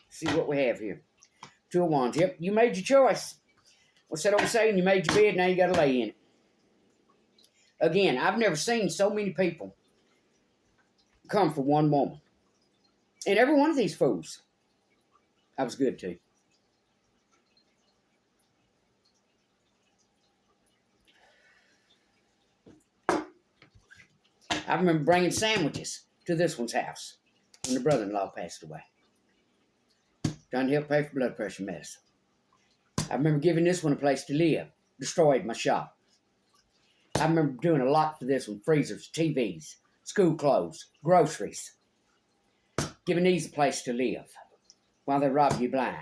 See what we have here. Two of Wands. Yep, you made your choice. What's that old saying? You made your bed, now you got to lay in it. Again, I've never seen so many people come for one woman. And every one of these fools, I was good to. I remember bringing sandwiches to this one's house when the brother-in-law passed away. Trying to help pay for blood pressure medicine. I remember giving this one a place to live. Destroyed my shop. I remember doing a lot for this one. Freezers, TVs, school clothes, groceries. Giving these a place to live while they rob you blind.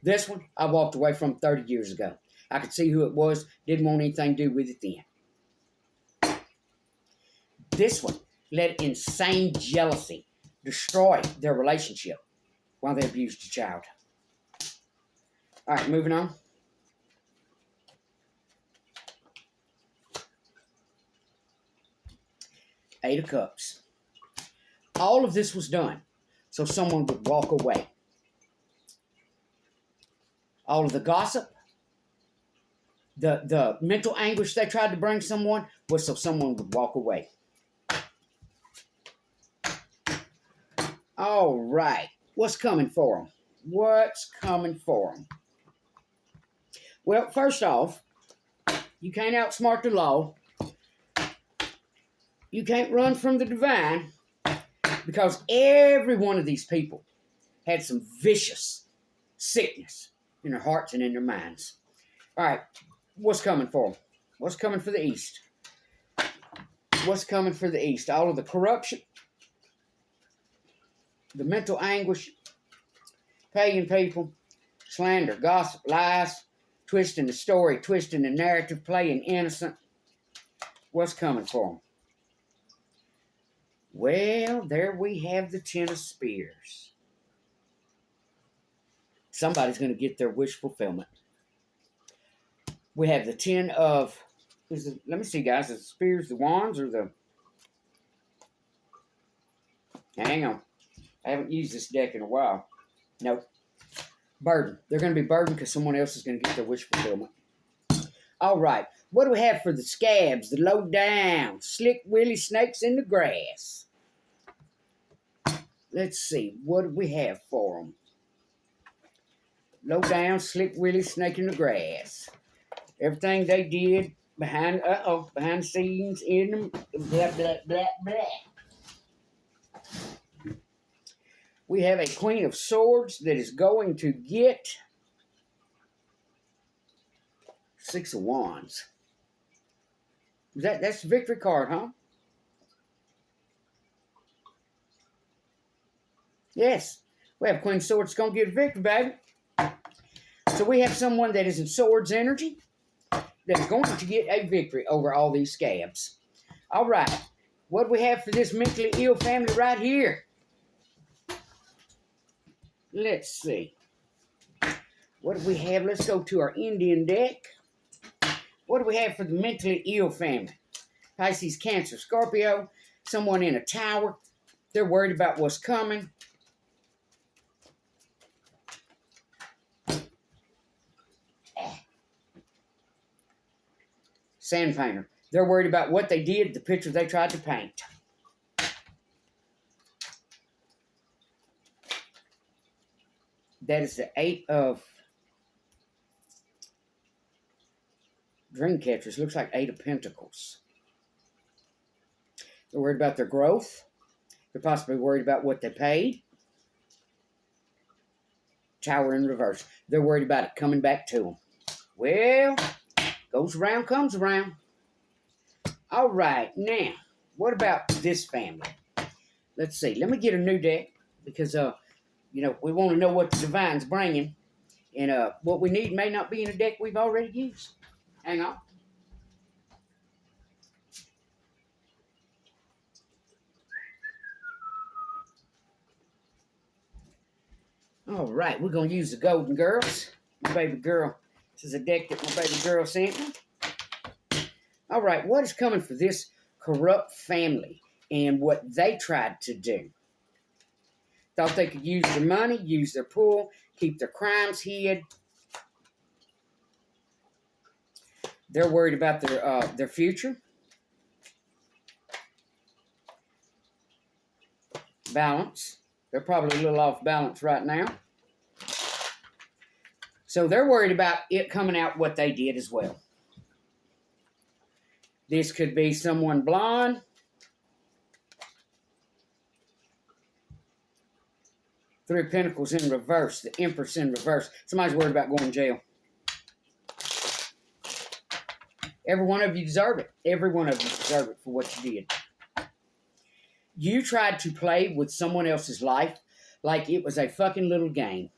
This one, I walked away from 30 years ago. I could see who it was. Didn't want anything to do with it then. This one let insane jealousy destroy their relationship while they abused a child. All right, moving on. Eight of Cups. All of this was done so someone would walk away. all of the gossip, the mental anguish they tried to bring someone was so someone would walk away. All right. What's coming for them? What's coming for them? Well, first off, you can't outsmart the law. You can't run from the divine, because every one of these people had some vicious sickness in their hearts and in their minds. All right, what's coming for them? What's coming for the East? What's coming for the East? All of the corruption, the mental anguish, paying people, slander, gossip, lies, twisting the story, twisting the narrative, playing innocent. What's coming for them? Well, there we have the 10 of Spears. Somebody's going to get their wish fulfillment. We have the 10 of... let me see, guys. Is the Spears the Wands or the... Hang on. I haven't used this deck in a while. Nope. Burden. They're going to be burdened because someone else is going to get their wish fulfillment. All right. What do we have for the Scabs? The low down, slick willy snakes in the grass. Let's see. What do we have for them? Low down, slick willy snake in the grass. Everything they did behind the scenes in them. Blah, blah, blah, blah. We have a Queen of Swords that is going to get 6 of Wands. That's the victory card, huh? Yes. We have Queen of Swords going to get victory, baby. So we have someone that is in Swords energy that is going to get a victory over all these Scabs. All right. What do we have for this mentally ill family right here? Let's see. What do we have? Let's go to our Indian deck. What do we have for the mentally ill family? Pisces, Cancer, Scorpio. Someone in a tower. They're worried about what's coming. Sand painter. They're worried about what they did, the picture they tried to paint. That is the 8 of dream catchers. Looks like 8 of Pentacles. They're worried about their growth. They're possibly worried about what they paid. Tower in reverse. They're worried about it coming back to them. Well, goes around, comes around. All right, now, what about this family? Let's see. Let me get a new deck because, we want to know what the divine's bringing. And what we need may not be in a deck we've already used. Hang on. All right, we're going to use the Golden Girls. My baby girl. This is a deck that my baby girl sent me. All right, what is coming for this corrupt family and what they tried to do? Thought they could use their money, use their pull, keep their crimes hid. They're worried about their future. Balance. They're probably a little off balance right now. So they're worried about it coming out what they did as well. This could be someone blonde. Three of Pentacles in reverse. The Empress in reverse. Somebody's worried about going to jail. Every one of you deserve it. Every one of you deserve it for what you did. You tried to play with someone else's life like it was a fucking little game.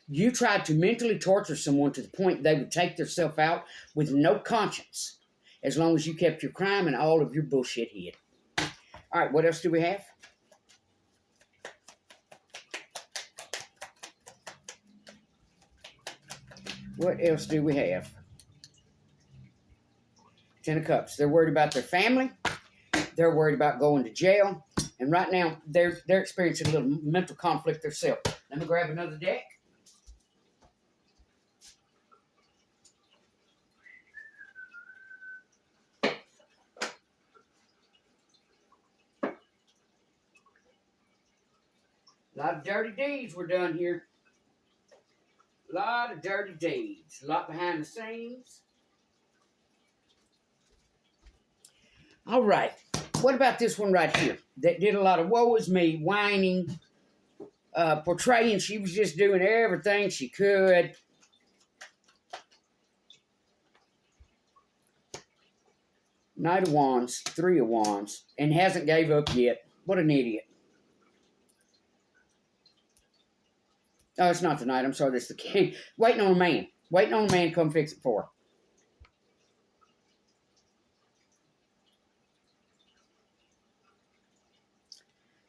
You tried to mentally torture someone to the point they would take themselves out with no conscience as long as you kept your crime and all of your bullshit hid. All right, what else do we have? What else do we have? 10 of Cups. They're worried about their family. They're worried about going to jail. And right now, they're experiencing a little mental conflict themselves. Let me grab another deck. A lot of dirty deeds were done here. A lot of dirty deeds. A lot behind the scenes. All right. What about this one right here? That did a lot of woe is me, whining, portraying she was just doing everything she could. Knight of Wands, Three of Wands, and hasn't gave up yet. What an idiot. Oh, it's not the Knight. I'm sorry, that's the King. Waiting on a man. Waiting on a man to come fix it for her.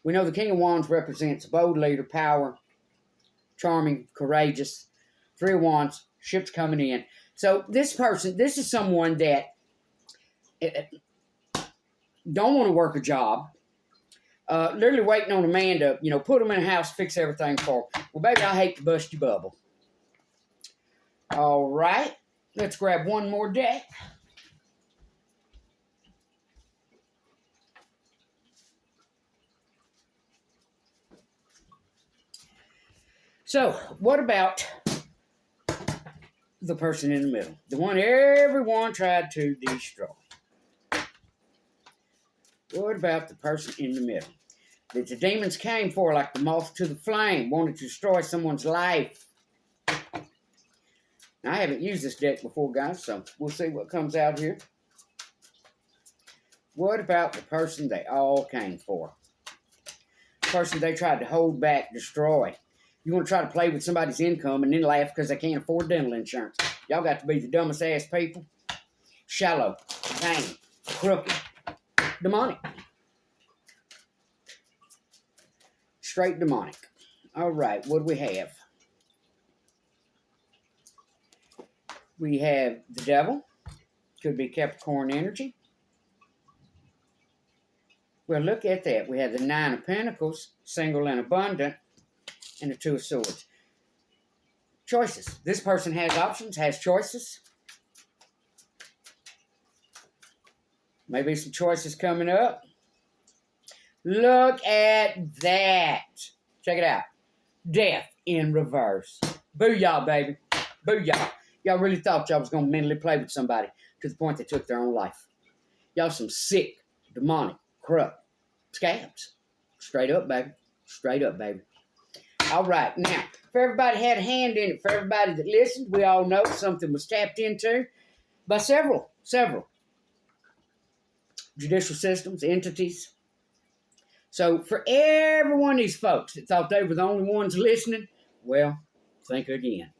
We know the King of Wands represents a bold leader, power, charming, courageous. Three of Wands, ships coming in. So this person, this is someone that don't want to work a job. Literally waiting on a man to, put them in a house, fix everything for them. Well, baby, I hate to bust your bubble. All right. Let's grab one more deck. So, what about the person in the middle? The one everyone tried to destroy. What about the person in the middle? That the demons came for like the moth to the flame, wanted to destroy someone's life. Now, I haven't used this deck before, guys, so we'll see what comes out here. What about the person they all came for? The person they tried to hold back, destroy. You want to try to play with somebody's income and then laugh because they can't afford dental insurance. Y'all got to be the dumbest ass people. Shallow, vain, crooked, demonic. Straight demonic. All right, what do we have? We have the devil. Could be Capricorn energy. Well, look at that. We have the Nine of Pentacles, single and abundant, and the Two of Swords. Choices. This person has options, has choices. Maybe some choices coming up. Look at that. Check it out. Death in reverse. Booyah, baby. Booyah. Y'all really thought y'all was going to mentally play with somebody to the point they took their own life. Y'all some sick, demonic, corrupt scabs. Straight up, baby. Straight up, baby. All right. Now, if everybody had a hand in it, for everybody that listened, we all know something was tapped into by several judicial systems, entities. So, for every one of these folks that thought they were the only ones listening, well, think again.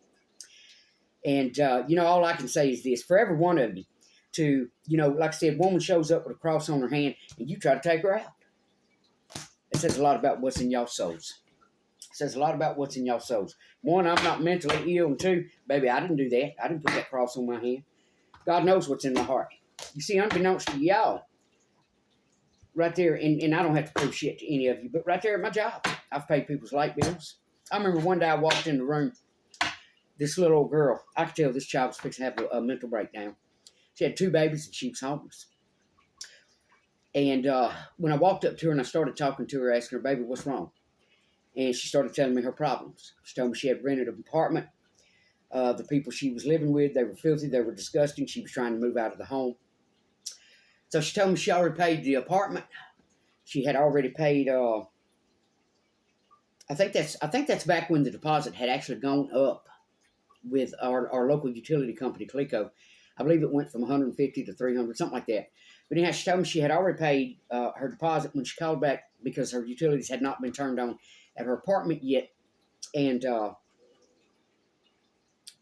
And, all I can say is this. For every one of you to, like I said, woman shows up with a cross on her hand and you try to take her out. It says a lot about what's in y'all souls. It says a lot about what's in y'all souls. One, I'm not mentally ill. And two, baby, I didn't do that. I didn't put that cross on my hand. God knows what's in my heart. You see, unbeknownst to y'all, right there, and I don't have to prove shit to any of you, but right there at my job, I've paid people's light bills. I remember one day I walked in the room, this little old girl, I could tell this child was fixing to have a mental breakdown. She had 2 babies and she was homeless. And when I walked up to her and I started talking to her, asking her, baby, what's wrong? And she started telling me her problems. She told me she had rented an apartment. The people she was living with, they were filthy, they were disgusting. She was trying to move out of the home. So she told me she already paid the apartment. She had already paid, I think that's back when the deposit had actually gone up with our local utility company, Clico. I believe it went from $150 to $300, something like that. But anyhow, she told me she had already paid her deposit when she called back because her utilities had not been turned on at her apartment yet. And,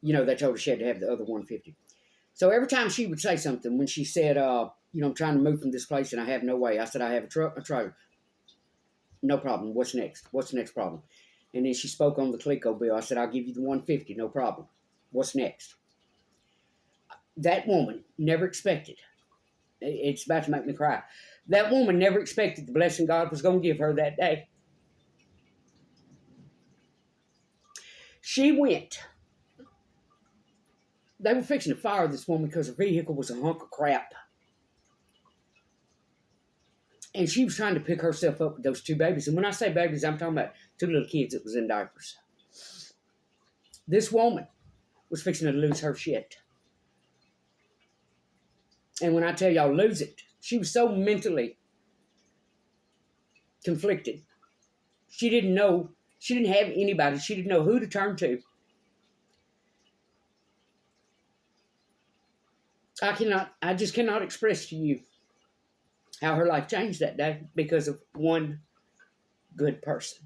they told her she had to have the other $150. So every time she would say something, when she said, I'm trying to move from this place and I have no way. I said, I have a truck, a trailer. No problem. What's next? What's the next problem? And then she spoke on the Clico bill. I said, I'll give you the $150. No problem. What's next? That woman never expected. It's about to make me cry. That woman never expected the blessing God was going to give her that day. She went. They were fixing to fire this woman because her vehicle was a hunk of crap. And she was trying to pick herself up with those two babies. And when I say babies, I'm talking about two little kids that was in diapers. This woman was fixing to lose her shit. And when I tell y'all lose it, she was so mentally conflicted. She didn't know, she didn't have anybody. She didn't know who to turn to. I just cannot express to you how her life changed that day because of one good person.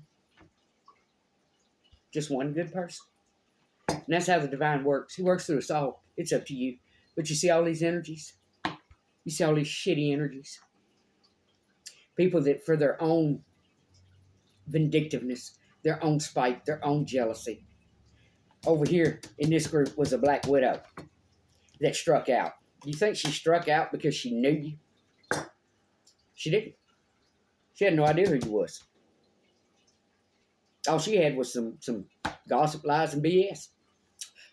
Just one good person. And that's how the divine works. He works through us all. It's up to you. But you see all these energies? You see all these shitty energies? People that for their own vindictiveness, their own spite, their own jealousy. Over here in this group was a black widow that struck out. Do you think she struck out because she knew you? She didn't. She had no idea who you was. All she had was some gossip, lies, and BS.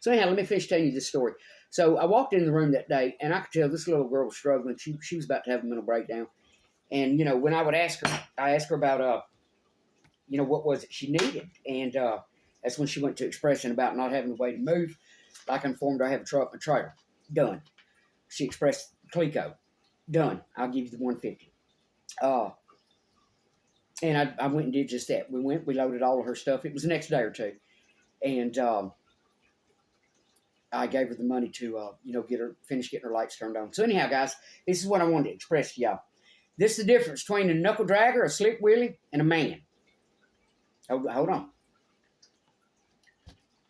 So anyhow, let me finish telling you this story. So I walked in the room that day, and I could tell this little girl was struggling. She was about to have a mental breakdown. And, when I would ask her, I asked her about, what was it she needed. And that's when she went to expressing about not having a way to move. Like I informed her, I have a truck and a trailer. Done. She expressed Clico. Done. I'll give you the $150. And I went and did just that. We loaded all of her stuff. It was the next day or two. And I gave her the money to, finish getting her lights turned on. So anyhow, guys, this is what I wanted to express to y'all. This is the difference between a knuckle dragger, a slick willy, and a man. Hold on.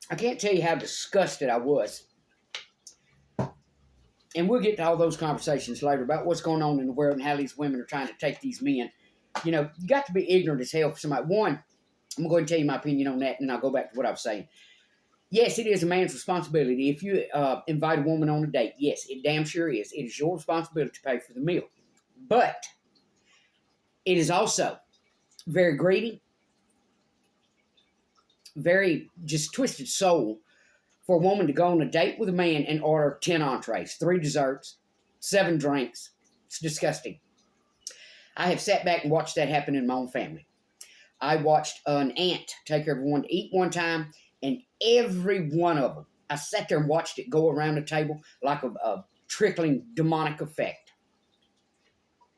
I can't tell you how disgusted I was. And we'll get to all those conversations later about what's going on in the world and how these women are trying to take these men. You got to be ignorant as hell for somebody. One, I'm going to go ahead and tell you my opinion on that, and I'll go back to what I was saying. Yes, it is a man's responsibility. If you invite a woman on a date, yes, it damn sure is. It is your responsibility to pay for the meal. But it is also very greedy, very just twisted soul for a woman to go on a date with a man and order 10 entrees, 3 desserts, 7 drinks. It's disgusting. I have sat back and watched that happen in my own family. I watched an aunt take everyone to eat one time, and every one of them, I sat there and watched it go around the table like a trickling demonic effect.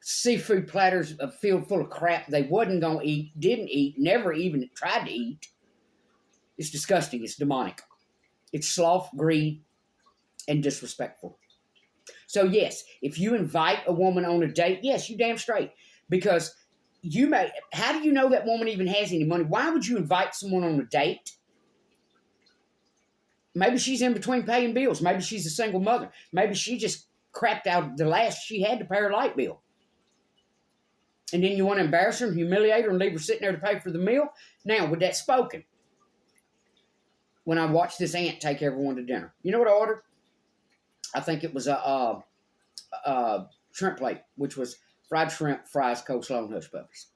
Seafood platters filled full of crap they wasn't going to eat, didn't eat, never even tried to eat. It's disgusting. It's demonic. It's sloth, greed, and disrespectful. So yes, if you invite a woman on a date, yes, you damn straight. Because how do you know that woman even has any money? Why would you invite someone on a date? Maybe she's in between paying bills. Maybe she's a single mother. Maybe she just crapped out the last she had to pay her light bill. And then you want to embarrass her and humiliate her and leave her sitting there to pay for the meal? Now, with that spoken, when I watched this aunt take everyone to dinner, you know what I ordered? I think it was a shrimp plate, which was fried shrimp, fries, coleslaw, and hush puppies.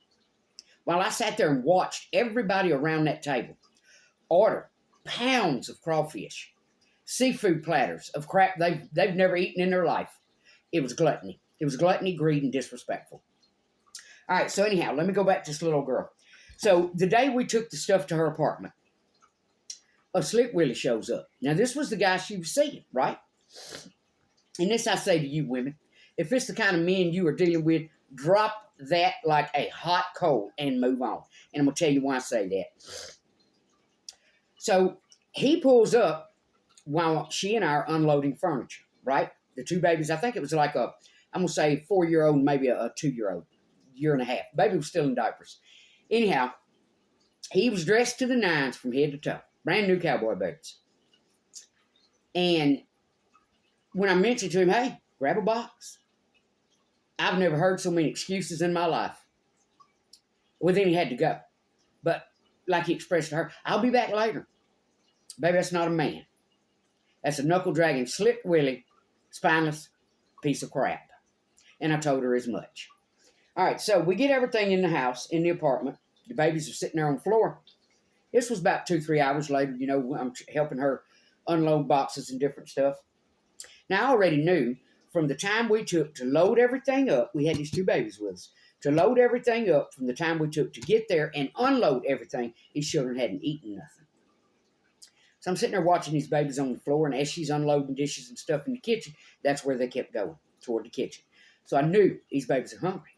While I sat there and watched everybody around that table order pounds of crawfish, seafood platters of crap they've never eaten in their life, it was gluttony. It was gluttony, greed, and disrespectful. All right, so anyhow, let me go back to this little girl. So the day we took the stuff to her apartment, a slick willy shows up. Now, this was the guy she was seeing, right? And this I say to you women, if it's the kind of men you are dealing with, drop that like a hot coal and move on. And I'm going to tell you why I say that. So he pulls up while she and I are unloading furniture, right? The 2 babies, I think it was like I'm going to say 4-year-old, maybe a 2-year-old, year and a half. Baby was still in diapers. Anyhow, he was dressed to the nines from head to toe. Brand new cowboy boots. And when I mentioned to him, hey, grab a box. I've never heard so many excuses in my life. Well, then he had to go. But like he expressed to her, I'll be back later. Baby, that's not a man. That's a knuckle-dragging, slick willy, spineless piece of crap. And I told her as much. All right, so we get everything in the house, in the apartment. The babies are sitting there on the floor. This was about 2-3 hours later. I'm helping her unload boxes and different stuff. Now, I already knew from the time we took to load everything up, we had these 2 babies with us. to load everything up from the time we took to get there and unload everything. His children hadn't eaten nothing. So I'm sitting there watching these babies on the floor, and as she's unloading dishes and stuff in the kitchen, that's where they kept going, toward the kitchen. So I knew these babies are hungry.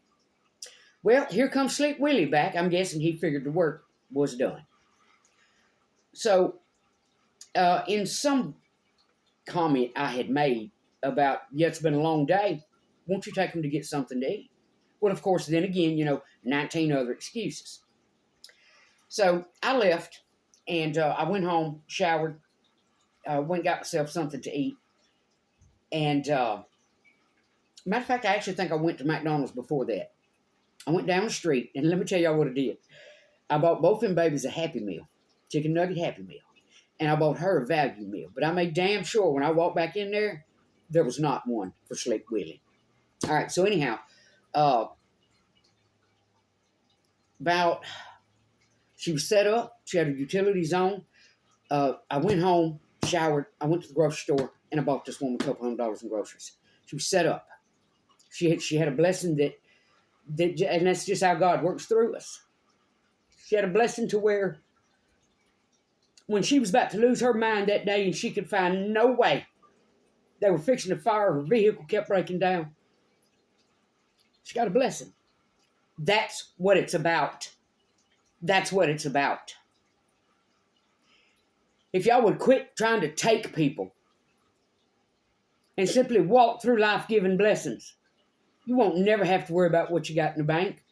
Well, here comes Slick Willie back. I'm guessing he figured the work was done. So in some comment I had made about, yeah, it's been a long day, won't you take them to get something to eat? Well, of course, then again, 19 other excuses. So I left, and I went home, showered, went and got myself something to eat. And matter of fact, I actually think I went to McDonald's before that. I went down the street, and let me tell y'all what I did. I bought both them babies a Happy Meal, chicken nugget Happy Meal. And I bought her a value meal. But I made damn sure when I walked back in there, there was not one for Slick Willie. All right, so anyhow, she was set up. She had her utilities on. I went home, showered. I went to the grocery store, and I bought this woman $200 in groceries. She was set up. She had a blessing that, and that's just how God works through us. She had a blessing to where when she was about to lose her mind that day and she could find no way, they were fixing to fire, her vehicle kept breaking down. She got a blessing. That's what it's about. That's what it's about. If y'all would quit trying to take people and simply walk through life giving blessings, you won't never have to worry about what you got in the bank.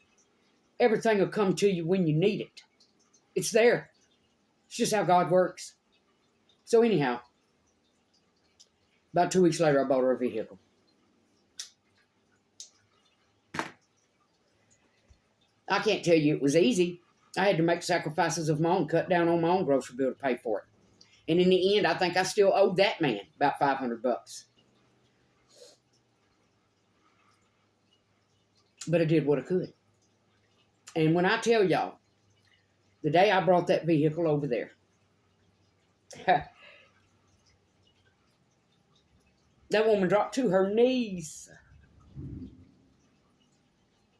Everything will come to you when you need it. It's there. It's just how God works. So anyhow, about 2 weeks later, I bought her a vehicle. I can't tell you it was easy. I had to make sacrifices of my own, cut down on my own grocery bill to pay for it. And in the end, I think I still owed that man about $500. But I did what I could. And when I tell y'all, the day I brought that vehicle over there, that woman dropped to her knees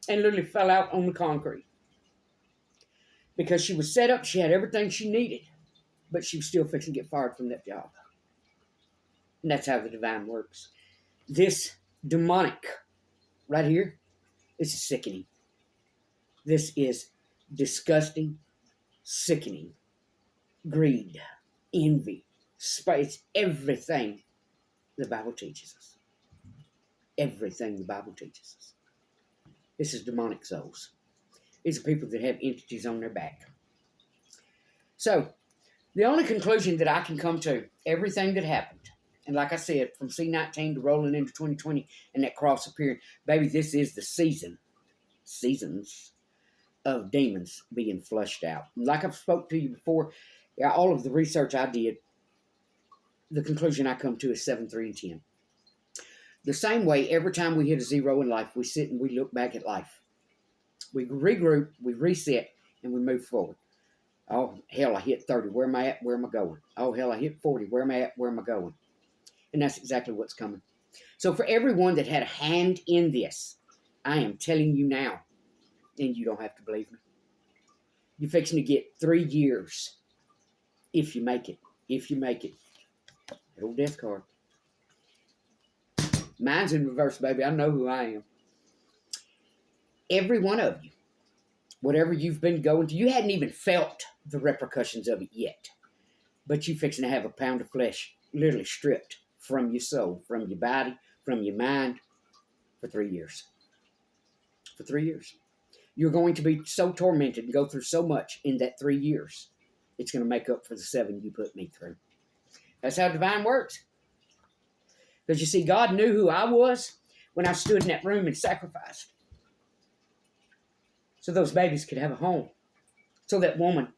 and literally fell out on the concrete. Because she was set up, she had everything she needed, but she was still fixing to get fired from that job. And that's how the divine works. This demonic right here, this is sickening. This is disgusting, sickening, greed, envy, spite, everything the Bible teaches us. Everything the Bible teaches us. This is demonic souls. These are people that have entities on their back. So, the only conclusion that I can come to, everything that happened, and like I said, from C19 to rolling into 2020 and that cross appearing, baby, this is the seasons of demons being flushed out. Like I've spoke to you before, all of the research I did, the conclusion I come to is 7, 3, and 10. The same way, every time we hit a zero in life, we sit and we look back at life. We regroup, we reset, and we move forward. Oh, hell, I hit 30. Where am I at? Where am I going? Oh, hell, I hit 40. Where am I at? Where am I going? And that's exactly what's coming. So for everyone that had a hand in this, I am telling you now, and you don't have to believe me, you're fixing to get 3 years if you make it. If you make it. That old death card. Mine's in reverse, baby. I know who I am. Every one of you, whatever you've been going through, you hadn't even felt the repercussions of it yet. But you're fixing to have a pound of flesh literally stripped from your soul, from your body, from your mind for 3 years. For 3 years. You're going to be so tormented and go through so much in that 3 years. It's going to make up for the 7 you put me through. That's how divine works. Because you see, God knew who I was when I stood in that room and sacrificed. So those babies could have a home. So that woman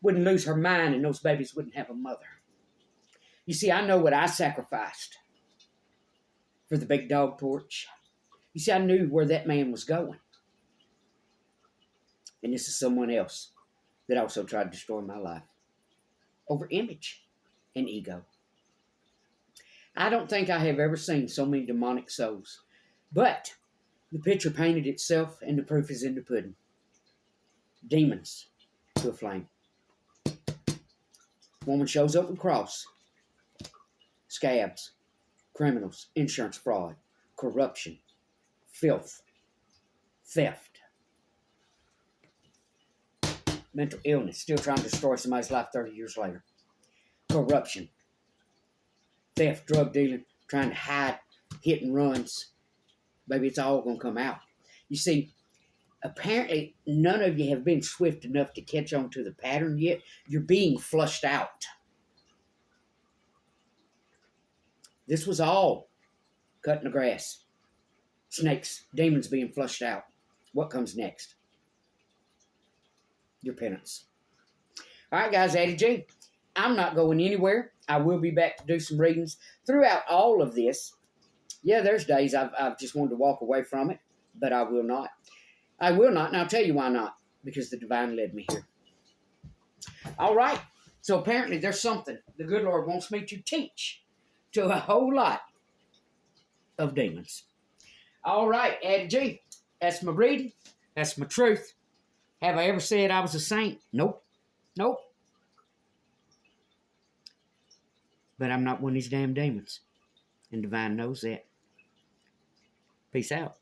wouldn't lose her mind and those babies wouldn't have a mother. You see, I know what I sacrificed for the big dog porch. You see, I knew where that man was going. And this is someone else that also tried to destroy my life over image and ego. I don't think I have ever seen so many demonic souls. But The picture painted itself, and the proof is in the pudding. Demons to a flame. Woman shows up with cross. Scabs. Criminals. Insurance fraud. Corruption. Filth. Theft. Mental illness. Still trying to destroy somebody's life 30 years later. Corruption. Theft. Drug dealing. Trying to hide hit and runs. Baby, it's all going to come out. You see, apparently none of you have been swift enough to catch on to the pattern yet. You're being flushed out. This was all cutting the grass. Snakes, demons being flushed out. What comes next? Your penance. All right, guys, Addie G. I'm not going anywhere. I will be back to do some readings throughout all of this. Yeah, there's days I've just wanted to walk away from it, but I will not. I will not, and I'll tell you why not. Because the divine led me here. All right. So apparently there's something the good Lord wants me to teach to a whole lot of demons. All right, Addie G. That's my reading. That's my truth. Have I ever said I was a saint? Nope. Nope. But I'm not one of these damn demons. And divine knows that. Peace out.